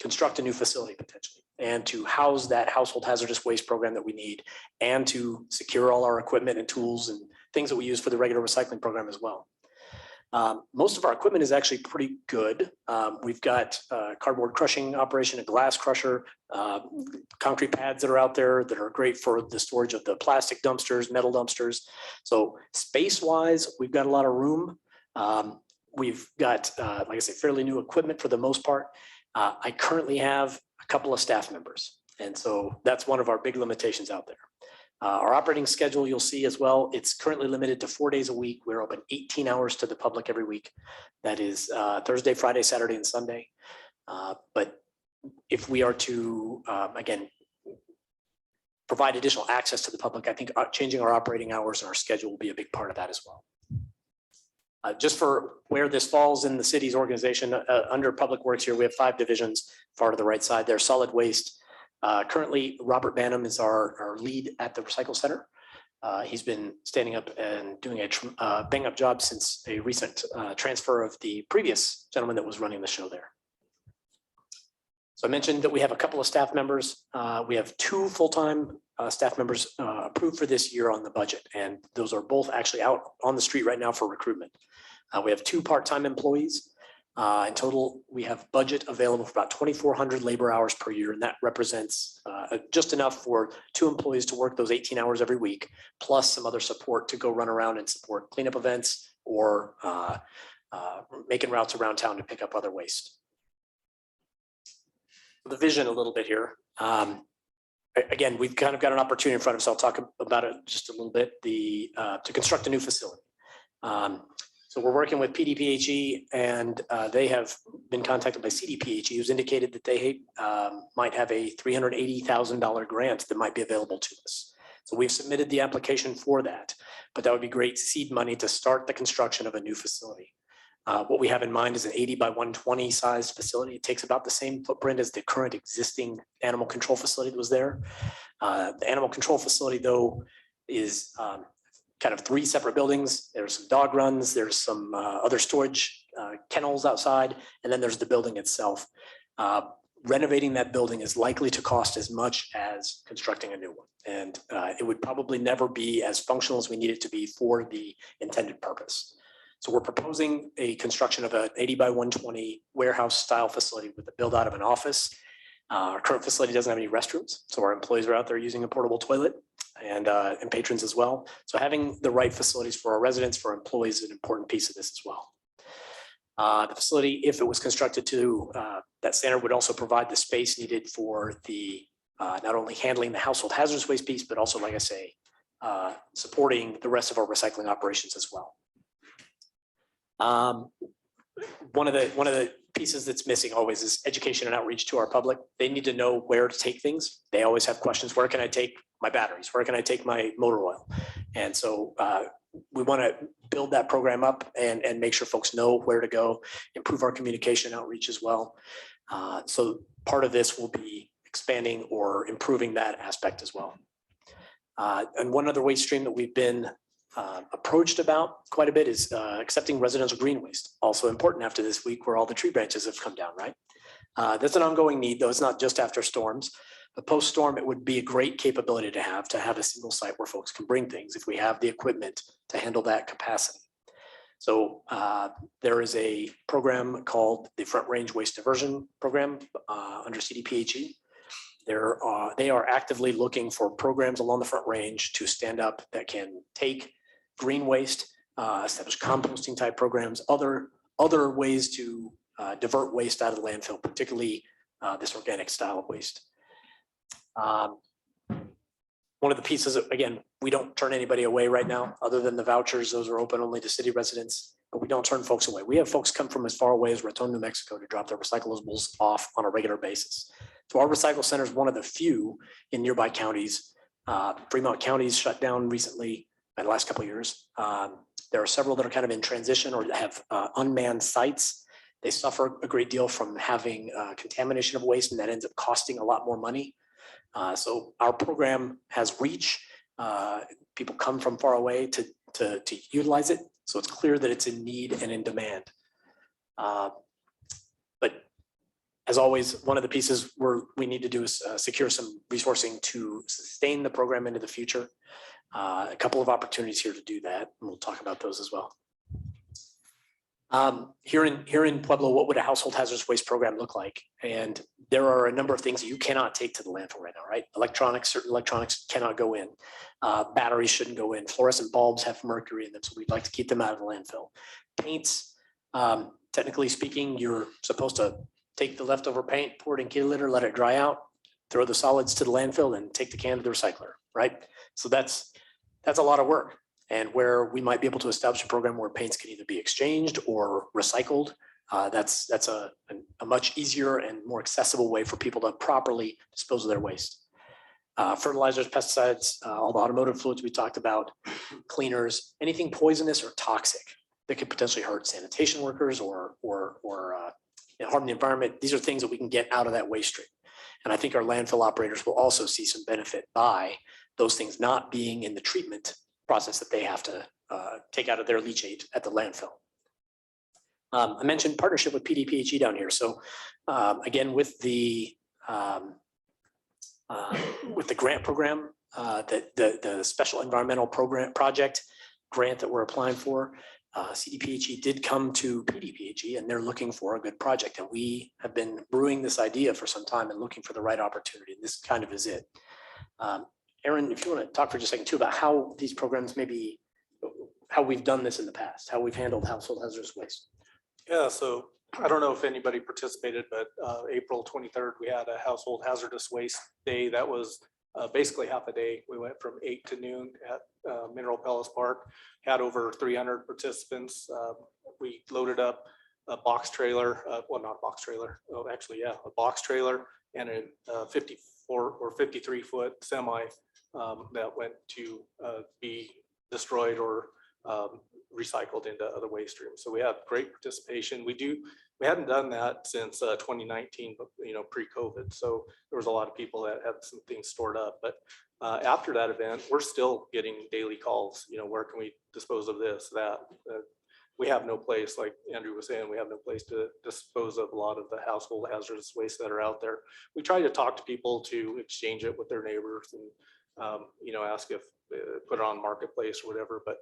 construct a new facility potentially and to house that household hazardous waste program that we need and to secure all our equipment and tools and things that we use for the regular recycling program as well. Most of our equipment is actually pretty good. We've got a cardboard crushing operation, a glass crusher, concrete pads that are out there that are great for the storage of the plastic dumpsters, metal dumpsters. So space-wise, we've got a lot of room. We've got, like I say, fairly new equipment for the most part. I currently have a couple of staff members. And so that's one of our big limitations out there. Our operating schedule, you'll see as well, it's currently limited to 4 days a week. We're open 18 hours to the public every week. That is Thursday, Friday, Saturday, and Sunday. But if we are to, again, provide additional access to the public, I think changing our operating hours and our schedule will be a big part of that as well. Just for where this falls in the city's organization, under Public Works here, we have 5 divisions, far to the right side there, solid waste. Currently, Robert Bannum is our lead at the Recycle Center. He's been standing up and doing a bang up job since a recent transfer of the previous gentleman that was running the show there. So I mentioned that we have a couple of staff members. We have 2 full-time staff members approved for this year on the budget, and those are both actually out on the street right now for recruitment. We have 2 part-time employees. In total, we have budget available for about 2,400 labor hours per year, and that represents just enough for 2 employees to work those 18 hours every week, plus some other support to go run around and support cleanup events or making routes around town to pick up other waste. The vision a little bit here. Again, we've kind of got an opportunity in front of us. I'll talk about it just a little bit. To construct a new facility. So we're working with PDPHE, and they have been contacted by CDPHE, who's indicated that they might have a $380,000 grant that might be available to us. So we've submitted the application for that, but that would be great seed money to start the construction of a new facility. What we have in mind is an 80 by 120 sized facility. It takes about the same footprint as the current existing animal control facility that was there. The animal control facility, though, is kind of 3 separate buildings. There's some dog runs, there's some other storage kennels outside, and then there's the building itself. Renovating that building is likely to cost as much as constructing a new one. And it would probably never be as functional as we need it to be for the intended purpose. So we're proposing a construction of an 80 by 120 warehouse style facility with the build out of an office. Our current facility doesn't have any restrooms, so our employees are out there using a portable toilet, and patrons as well. So having the right facilities for our residents, for employees, is an important piece of this as well. The facility, if it was constructed to that standard, would also provide the space needed for the not only handling the household hazardous waste piece, but also, like I say, supporting the rest of our recycling operations as well. One of the pieces that's missing always is education and outreach to our public. They need to know where to take things. They always have questions. Where can I take my batteries? Where can I take my motor oil? And so we want to build that program up and make sure folks know where to go, improve our communication outreach as well. So part of this will be expanding or improving that aspect as well. And one other waste stream that we've been approached about quite a bit is accepting residential green waste. Also important after this week where all the tree branches have come down, right? That's an ongoing need, though. It's not just after storms. But post-storm, it would be a great capability to have a single site where folks can bring things if we have the equipment to handle that capacity. So there is a program called the Front Range Waste Diversion Program under CDPHE. They are actively looking for programs along the Front Range to stand up that can take green waste, establish composting type programs, other ways to divert waste out of the landfill, particularly this organic style of waste. One of the pieces, again, we don't turn anybody away right now, other than the vouchers. Those are open only to city residents, but we don't turn folks away. We have folks come from as far away as Raton, New Mexico to drop their recyclables off on a regular basis. So our recycle center is one of the few in nearby counties. Fremont County's shut down recently in the last couple of years. There are several that are kind of in transition or have unmanned sites. They suffer a great deal from having contamination of waste, and that ends up costing a lot more money. So our program has reach. People come from far away to utilize it. So it's clear that it's in need and in demand. But as always, one of the pieces we need to do is secure some resourcing to sustain the program into the future. A couple of opportunities here to do that, and we'll talk about those as well. Here in Pueblo, what would a household hazardous waste program look like? And there are a number of things that you cannot take to the landfill right now, right? Certain electronics cannot go in. Batteries shouldn't go in. Fluorescent bulbs have mercury in them, so we'd like to keep them out of the landfill. Paints, technically speaking, you're supposed to take the leftover paint, pour it in kitty litter, let it dry out, throw the solids to the landfill, and take the can to the recycler, right? So that's a lot of work. And where we might be able to establish a program where paints can either be exchanged or recycled, that's a much easier and more accessible way for people to properly dispose of their waste. fertilizers, pesticides, all the automotive fluids we talked about, cleaners, anything poisonous or toxic that could potentially hurt sanitation workers or harm the environment. These are things that we can get out of that waste stream. And I think our landfill operators will also see some benefit by those things not being in the treatment process that they have to take out of their leachate at the landfill. I mentioned partnership with PDPHE down here. So again, with the grant program, the special environmental program project grant that we're applying for, CDPHE did come to PDPHE and they're looking for a good project. And we have been brewing this idea for some time and looking for the right opportunity. This kind of is it. Aaron, if you want to talk for just a second too about how these programs maybe, how we've done this in the past, how we've handled household hazardous waste. Yeah, so I don't know if anybody participated, but April 23rd, we had a household hazardous waste day. That was basically half a day. We went from 8 to noon at Mineral Palace Park, had over 300 participants. We loaded up a box trailer, well, not a box trailer, oh, actually, yeah, a box trailer and a 54 or 53 foot semi that went to be destroyed or recycled into other waste streams. So we had great participation. We hadn't done that since 2019, but pre-COVID. So there was a lot of people that had some things stored up. But after that event, we're still getting daily calls. Where can we dispose of this, that? We have no place, like Andrew was saying, we have no place to dispose of a lot of the household hazardous waste that are out there. We try to talk to people to exchange it with their neighbors and ask if put it on marketplace or whatever, but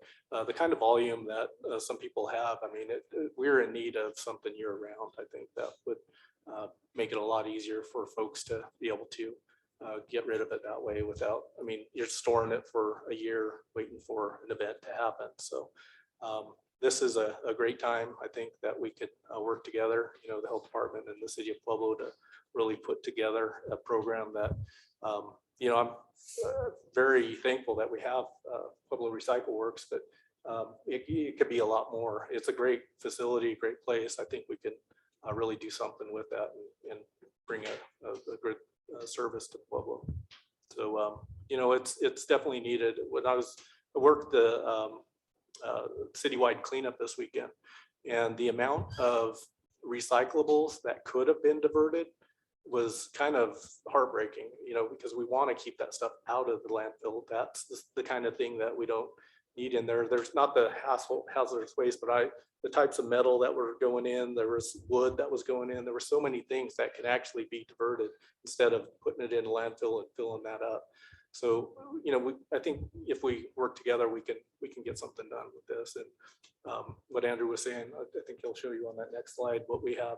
the kind of volume that some people have, I mean, we're in need of something year round. I think that would make it a lot easier for folks to be able to get rid of it that way without, I mean, you're storing it for a year waiting for an event to happen. So this is a great time. I think that we could work together, the health department and the city of Pueblo to really put together a program that I'm very thankful that we have Pueblo Recycle Works, but it could be a lot more. It's a great facility, great place. I think we can really do something with that and bring a good service to Pueblo. So, it's definitely needed. When I worked the citywide cleanup this weekend, and the amount of recyclables that could have been diverted was kind of heartbreaking, because we want to keep that stuff out of the landfill. That's the kind of thing that we don't need in there. There's not the hazardous waste, but the types of metal that were going in, there was wood that was going in. There were so many things that could actually be diverted instead of putting it in a landfill and filling that up. So, I think if we work together, we can get something done with this. And what Andrew was saying, I think he'll show you on that next slide what we have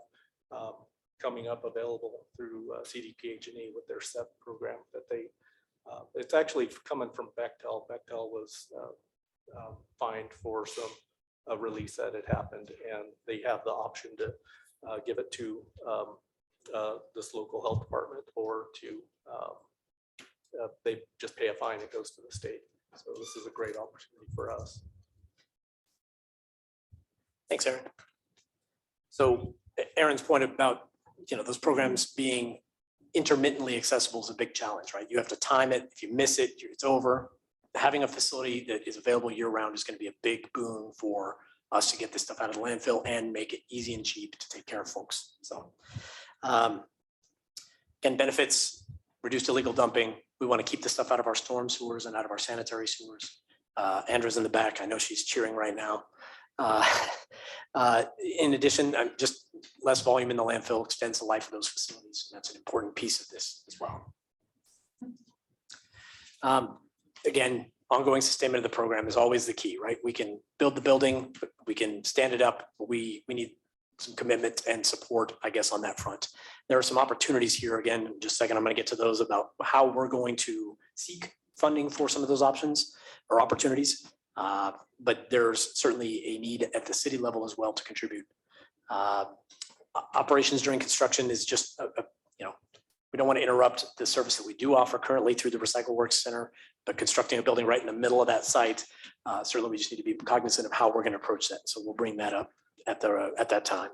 coming up available through CDPH&E with their SEP program that it's actually coming from Bechtel. Bechtel was fined for some release that had happened, and they have the option to give it to this local health department, or to they just pay a fine. It goes to the state. So this is a great opportunity for us. Thanks, Aaron. So Aaron's point about those programs being intermittently accessible is a big challenge, right? You have to time it. If you miss it, it's over. Having a facility that is available year round is going to be a big boon for us to get this stuff out of the landfill and make it easy and cheap to take care of folks. So again, benefits, reduced illegal dumping. We want to keep the stuff out of our storm sewers and out of our sanitary sewers. Andra's in the back. I know she's cheering right now. In addition, just less volume in the landfill extends the life of those facilities. And that's an important piece of this as well. Again, ongoing sustainment of the program is always the key, right? We can build the building, we can stand it up, but we need some commitment and support, I guess, on that front. There are some opportunities here. Again, in just a second, I'm going to get to those about how we're going to seek funding for some of those options or opportunities. But there's certainly a need at the city level as well to contribute. Operations during construction is just, we don't want to interrupt the service that we do offer currently through the Recycle Works Center, but constructing a building right in the middle of that site, certainly we just need to be cognizant of how we're going to approach that. So we'll bring that up at that time.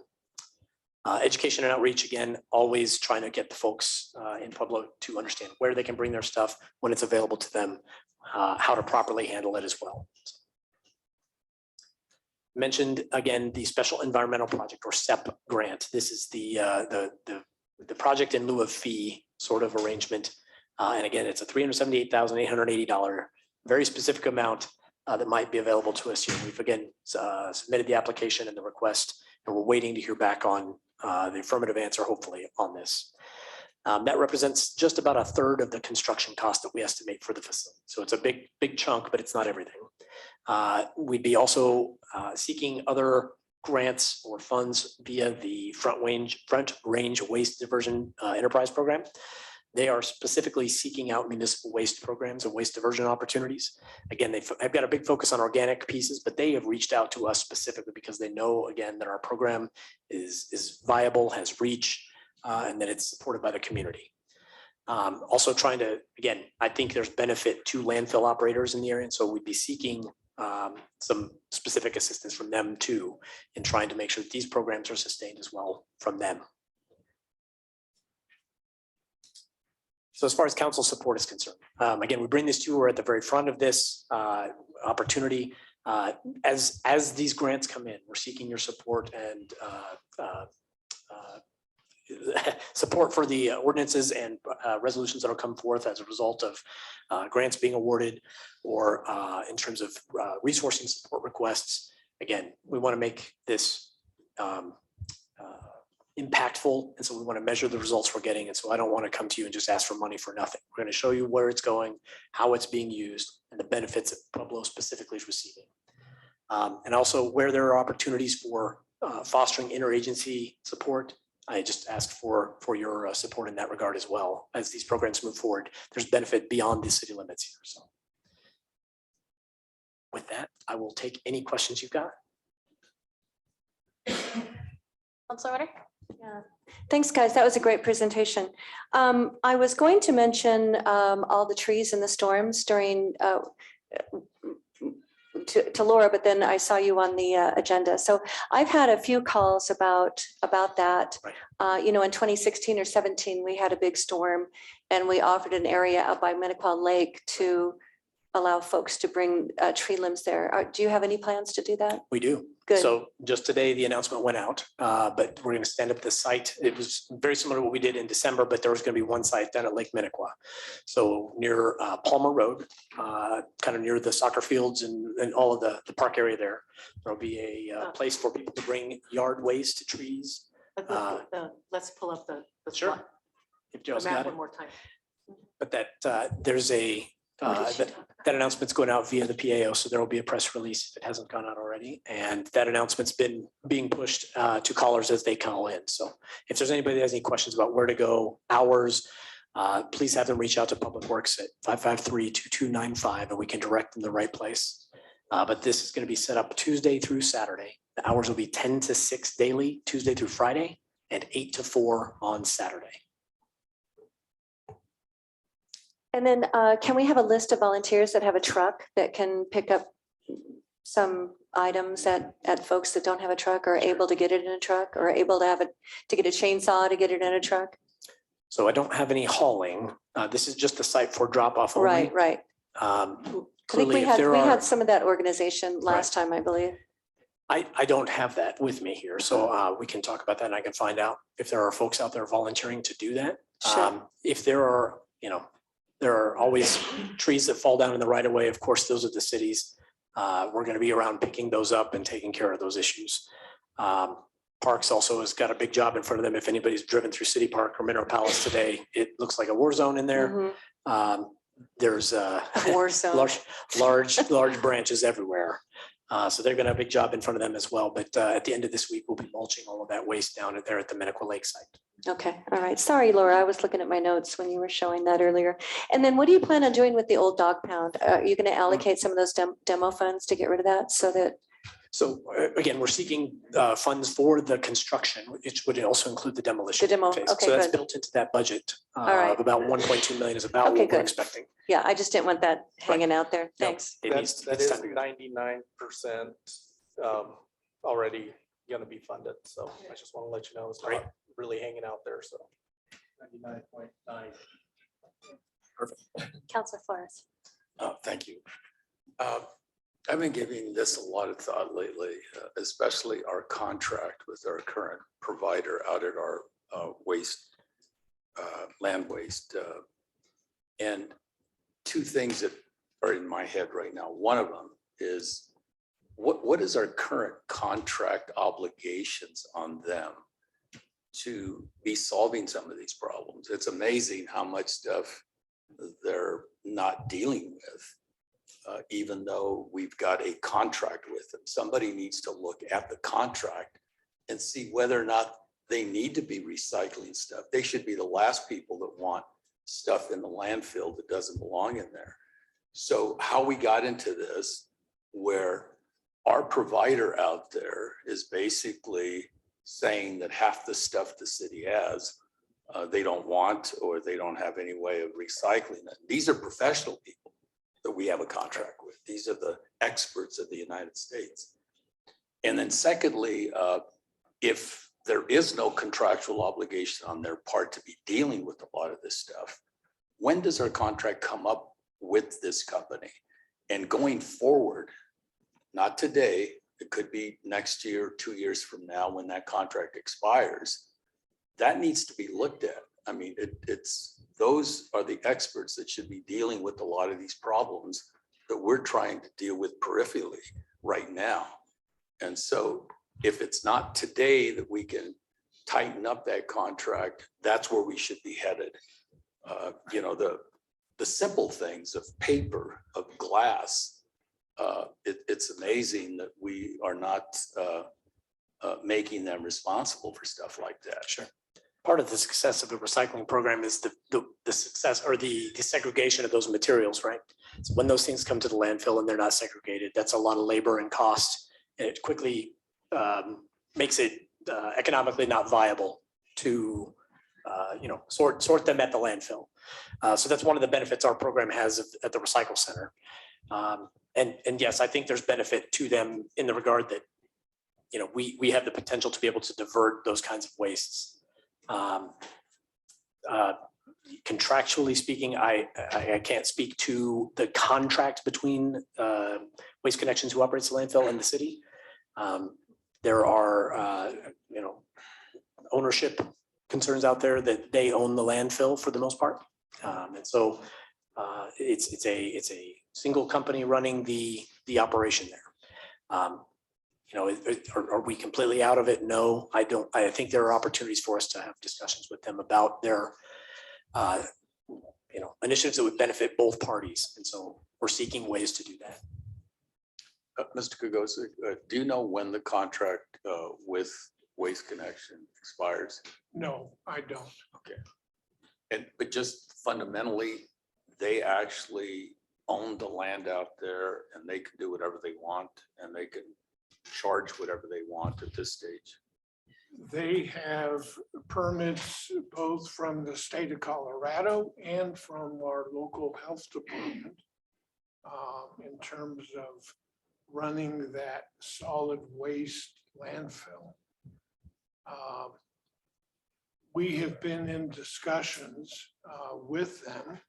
Education and outreach, again, always trying to get the folks in Pueblo to understand where they can bring their stuff, when it's available to them, how to properly handle it as well. Mentioned again, the Special Environmental Project or SEP grant. This is the project in lieu of fee sort of arrangement. And again, it's a $378,880, very specific amount that might be available to us here. We've again submitted the application and the request, and we're waiting to hear back on the affirmative answer, hopefully, on this. That represents just about a third of the construction cost that we estimate for the facility. So it's a big chunk, but it's not everything. We'd be also seeking other grants or funds via the Front Range Waste Diversion Enterprise Program. They are specifically seeking out municipal waste programs and waste diversion opportunities. Again, they've got a big focus on organic pieces, but they have reached out to us specifically because they know, again, that our program is viable, has reach, and that it's supported by the community. Also trying to, again, I think there's benefit to landfill operators in the area, and so we'd be seeking some specific assistance from them too, in trying to make sure that these programs are sustained as well from them. So as far as council support is concerned, again, we bring this to you. We're at the very front of this opportunity. As these grants come in, we're seeking your support and support for the ordinances and resolutions that will come forth as a result of grants being awarded, or in terms of resourcing support requests. Again, we want to make this impactful, and so we want to measure the results we're getting. And so I don't want to come to you and just ask for money for nothing. We're going to show you where it's going, how it's being used, and the benefits that Pueblo specifically is receiving. And also where there are opportunities for fostering interagency support. I just ask for your support in that regard as well. As these programs move forward, there's benefit beyond the city limits here. So with that, I will take any questions you've got. Councilor Ritter? Yeah. Thanks, guys. That was a great presentation. I was going to mention all the trees in the storms during to Laura, but then I saw you on the agenda. So I've had a few calls about that. Right. You know, in 2016 or 17, we had a big storm, and we offered an area out by Minnequaw Lake to allow folks to bring tree limbs there. Do you have any plans to do that? We do. Good. So just today, the announcement went out, but we're going to stand up the site. It was very similar to what we did in December, but there was going to be one site down at Lake Minnequaw. So near Palmer Road, kind of near the soccer fields and all of the park area there. There'll be a place for people to bring yard waste, trees. Let's pull up the Sure. slide, If the Joe's map got it. one more time. But that there's a that announcement's going out via the PAO, so there will be a press release if it hasn't gone out already. And that announcement's been being pushed to callers as they call in. So if there's anybody that has any questions about where to go, hours, please have them reach out to Public Works at 553-2295, and we can direct them the right place. But this is going to be set up Tuesday through Saturday. The hours will be 10 to 6 daily, Tuesday through Friday, and 8 to 4 on Saturday. And then can we have a list of volunteers that have a truck that can pick up some items at folks that don't have a truck, or able to get it in a truck, or able to get a chainsaw to get it in a truck? So I don't have any hauling. This is just the site for drop off only. Right. I think we had some of that organization last time, I believe. I don't have that with me here, so we can talk about that, and I can find out if there are folks out there volunteering to do that. Sure. If there are, there are always trees that fall down in the right of way. Of course, those are the cities. We're going to be around picking those up and taking care of those issues. Parks also has got a big job in front of them. If anybody's driven through City Park or Mineral Palace today, it looks like a war zone in there. There's A war zone. large branches everywhere. So they're going to have a big job in front of them as well. But at the end of this week, we'll be mulching all of that waste down there at the Minnequaw Lake site. Okay, all right. Sorry, Laura, I was looking at my notes when you were showing that earlier. And then what do you plan on doing with the old dog pound? Are you going to allocate some of those demo funds to get rid of that so that? So again, we're seeking funds for the construction, which would also include the demolition. The demo, phase. okay, So that's good. built into that budget right. of about 1.2 million is about Okay, what we're good. expecting. Yeah, I just didn't want that hanging out there. Thanks. That is 99% already gonna be funded. So I just want to let you know it's not really hanging out there, so. 99.9. Counselor Flores. Thank you. I've been giving this a lot of thought lately, especially our contract with our current provider out at our land waste. And two things that are in my head right now. One of them is what is our current contract obligations on them to be solving some of these problems? It's amazing how much stuff they're not dealing with, even though we've got a contract with them. Somebody needs to look at the contract and see whether or not they need to be recycling stuff. They should be the last people that want stuff in the landfill that doesn't belong in there. So how we got into this, where our provider out there is basically saying that half the stuff the city has, they don't want, or they don't have any way of recycling it. These are professional people that we have a contract with. These are the experts of the United States. And then secondly, if there is no contractual obligation on their part to be dealing with a lot of this stuff, when does our contract come up with this company? And going forward, not today, it could be next year, 2 years from now when that contract expires, that needs to be looked at. I mean, those are the experts that should be dealing with a lot of these problems that we're trying to deal with peripherally right now. And so if it's not today that we can tighten up that contract, that's where we should be headed. You know, the simple things of paper, of glass, it's amazing that we are not making them responsible for stuff like that. Sure. Part of the success of the recycling program is the success or the segregation of those materials, right? So when those things come to the landfill and they're not segregated, that's a lot of labor and cost. And it quickly makes it economically not viable to sort them at the landfill. So that's one of the benefits our program has at the Recycle Center. And yes, I think there's benefit to them in the regard that, you know, we have the potential to be able to divert those kinds of wastes. Contractually speaking, I can't speak to the contract between Waste Connections, who operates the landfill, and the city. There are ownership concerns out there that they own the landfill for the most part, and so it's a single company running the operation there. Are we completely out of it? No, I don't. I think there are opportunities for us to have discussions with them about their initiatives that would benefit both parties, and so we're seeking ways to do that. Mr. Kagosic, do you know when the contract with Waste Connection expires? No, I don't. Okay. But just fundamentally, they actually own the land out there and they can do whatever they want and they can charge whatever they want at this stage. They have permits both from the state of Colorado and from our local health department in terms of running that solid waste landfill. We have been in discussions with them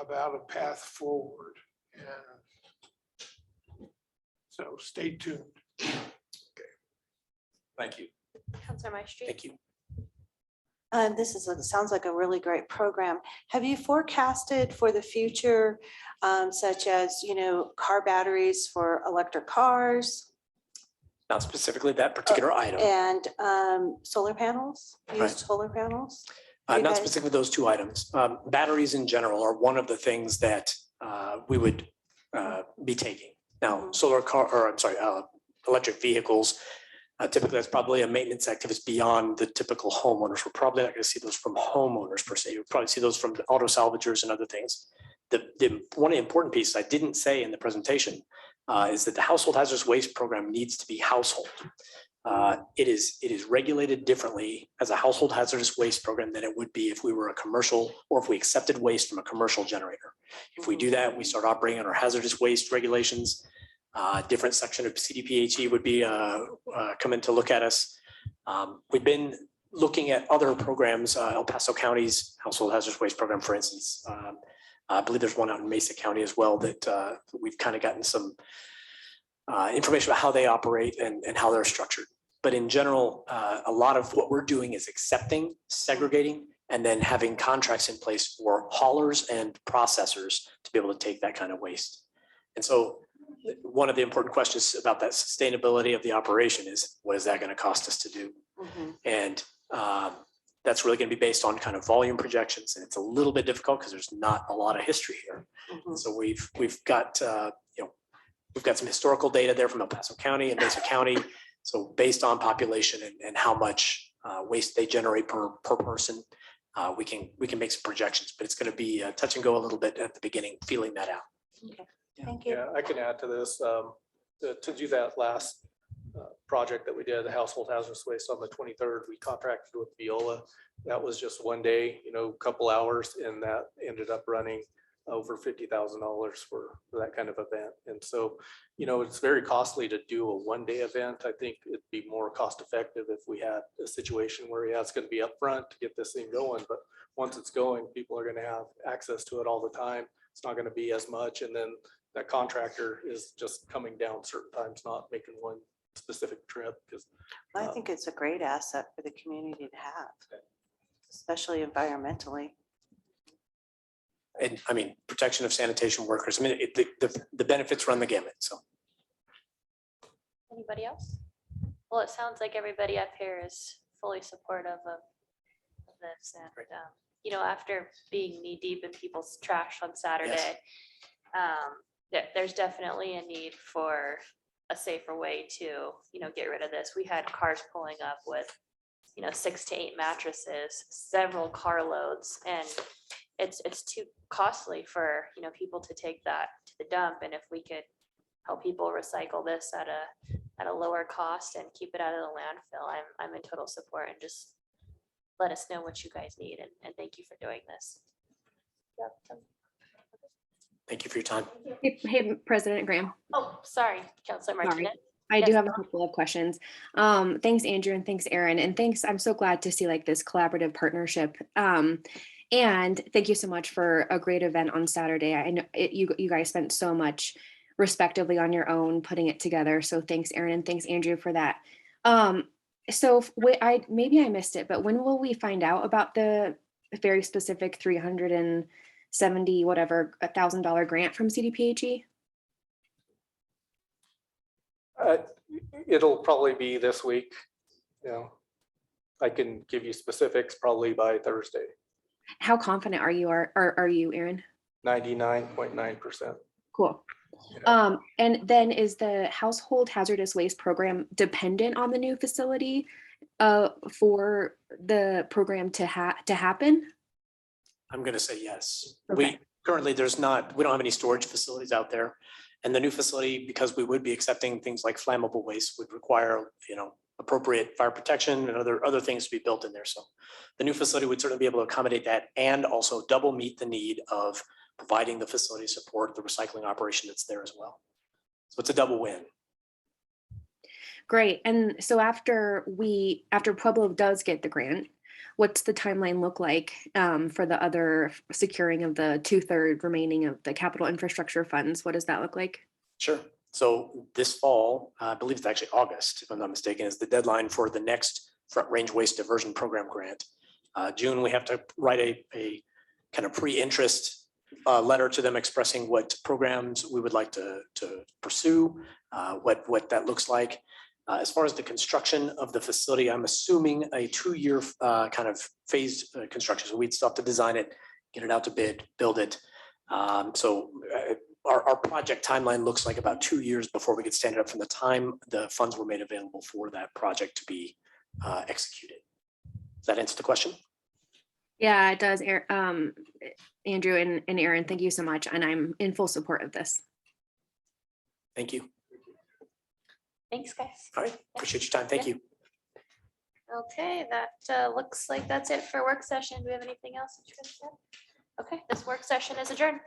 about a path forward, and so stay tuned. Okay. Thank you. Counselor Maestri. Thank you. Sounds like a really great program. Have you forecasted for the future, such as, car batteries for electric cars Not specifically that particular item. and solar panels, Right. used solar panels? You Not guys- specifically those two items. Batteries in general are one of the things that we would be taking. Now, electric vehicles, typically that's probably a maintenance activity beyond the typical homeowners. We're probably not going to see those from homeowners per se. You'll probably see those from auto salvagers and other things. The one important piece I didn't say in the presentation is that the household hazardous waste program needs to be household. It is regulated differently as a household hazardous waste program than it would be if we were a commercial or if we accepted waste from a commercial generator. If we do that, we start operating on our hazardous waste regulations. different section of CDPHE would be coming to look at us. We've been looking at other programs, El Paso County's Household Hazardous Waste Program, for instance. I believe there's one out in Mesa County as well that we've kind of gotten some information about how they operate and how they're structured. But in general, a lot of what we're doing is accepting, segregating, and then having contracts in place for haulers and processors to be able to take that kind of waste. And so one of the important questions about that sustainability of the operation is, what is that going to cost us to do? And that's really going to be based on kind of volume projections. And it's a little bit difficult because there's not a lot of history here. So we've got, we've got some historical data there from El Paso County and Mesa County. So based on population and how much waste they generate per person, we can make some projections, but it's going to be touch and go a little bit at the beginning, feeling that out. Okay, thank you. Yeah, I can add to this. To do that last project that we did, the household hazardous waste on the 23rd, we contracted with Viola. That was just one day, couple hours, and that ended up running over $50,000 for that kind of event. And so, it's very costly to do a one-day event. I think it'd be more cost effective if we had a situation where, it's going to be upfront to get this thing going, but once it's going, people are going to have access to it all the time. It's not going to be as much. And then that contractor is just coming down certain times, not making one specific trip. Because I think it's a great asset for the community to have, especially environmentally. And I mean, protection of sanitation workers. I mean, the benefits run the gamut. So. Anybody else? Well, it sounds like everybody up here is fully supportive of this. And, after being knee deep in people's trash on Saturday, there's definitely a need for a safer way to, get rid of this. We had cars pulling up with, 6 to 8 mattresses, several carloads, and it's too costly for, people to take that to the dump. And if we could help people recycle this at a lower cost and keep it out of the landfill, I'm in total support, and just let us know what you guys need. And thank you for doing this. Thank you for your time. Hey, President Graham. Oh, sorry, Councilor Martinez. I do have a couple of questions. Thanks, Andrew, and thanks, Aaron. And thanks, I'm so glad to see this collaborative partnership. And thank you so much for a great event on Saturday. I know you guys spent so much respectively on your own putting it together. So thanks, Aaron, and thanks, Andrew, for that. So maybe I missed it, but when will we find out about the very specific $370 $1,000 grant from CDPHE? It'll probably be this week. I can give you specifics probably by Thursday. How confident are you, Aaron? 99.9%. Cool. And then is the household hazardous waste program dependent on the new facility for the program to happen? I'm going to say yes. Okay. We don't have any storage facilities out there. And the new facility, because we would be accepting things like flammable waste, would require, appropriate fire protection and other things to be built in there. So the new facility would certainly be able to accommodate that and also double meet the need of providing the facility support, the recycling operation that's there as well. So it's a double win. Great. And so after Pueblo does get the grant, what's the timeline look like for the other securing of the 2/3 remaining of the capital infrastructure funds? What does that look like? Sure. So this fall, I believe it's actually August, if I'm not mistaken, is the deadline for the next Front Range Waste Diversion Program grant. June, we have to write a kind of pre-interest letter to them expressing what programs we would like to pursue, what that looks like. As far as the construction of the facility, I'm assuming a 2-year kind of phased construction. So we'd still have to design it, get it out to bid, build it. Our project timeline looks like about 2 years before we could stand it up from the time the funds were made available for that project to be executed. Does that answer the question? Yeah, it does. Andrew and Aaron, thank you so much. And I'm in full support of this. Thank you. Thanks, guys. All right. Appreciate your time. Thank you. Okay, that looks like that's it for work session. Do we have anything else that you guys said? Okay, this work session is adjourned.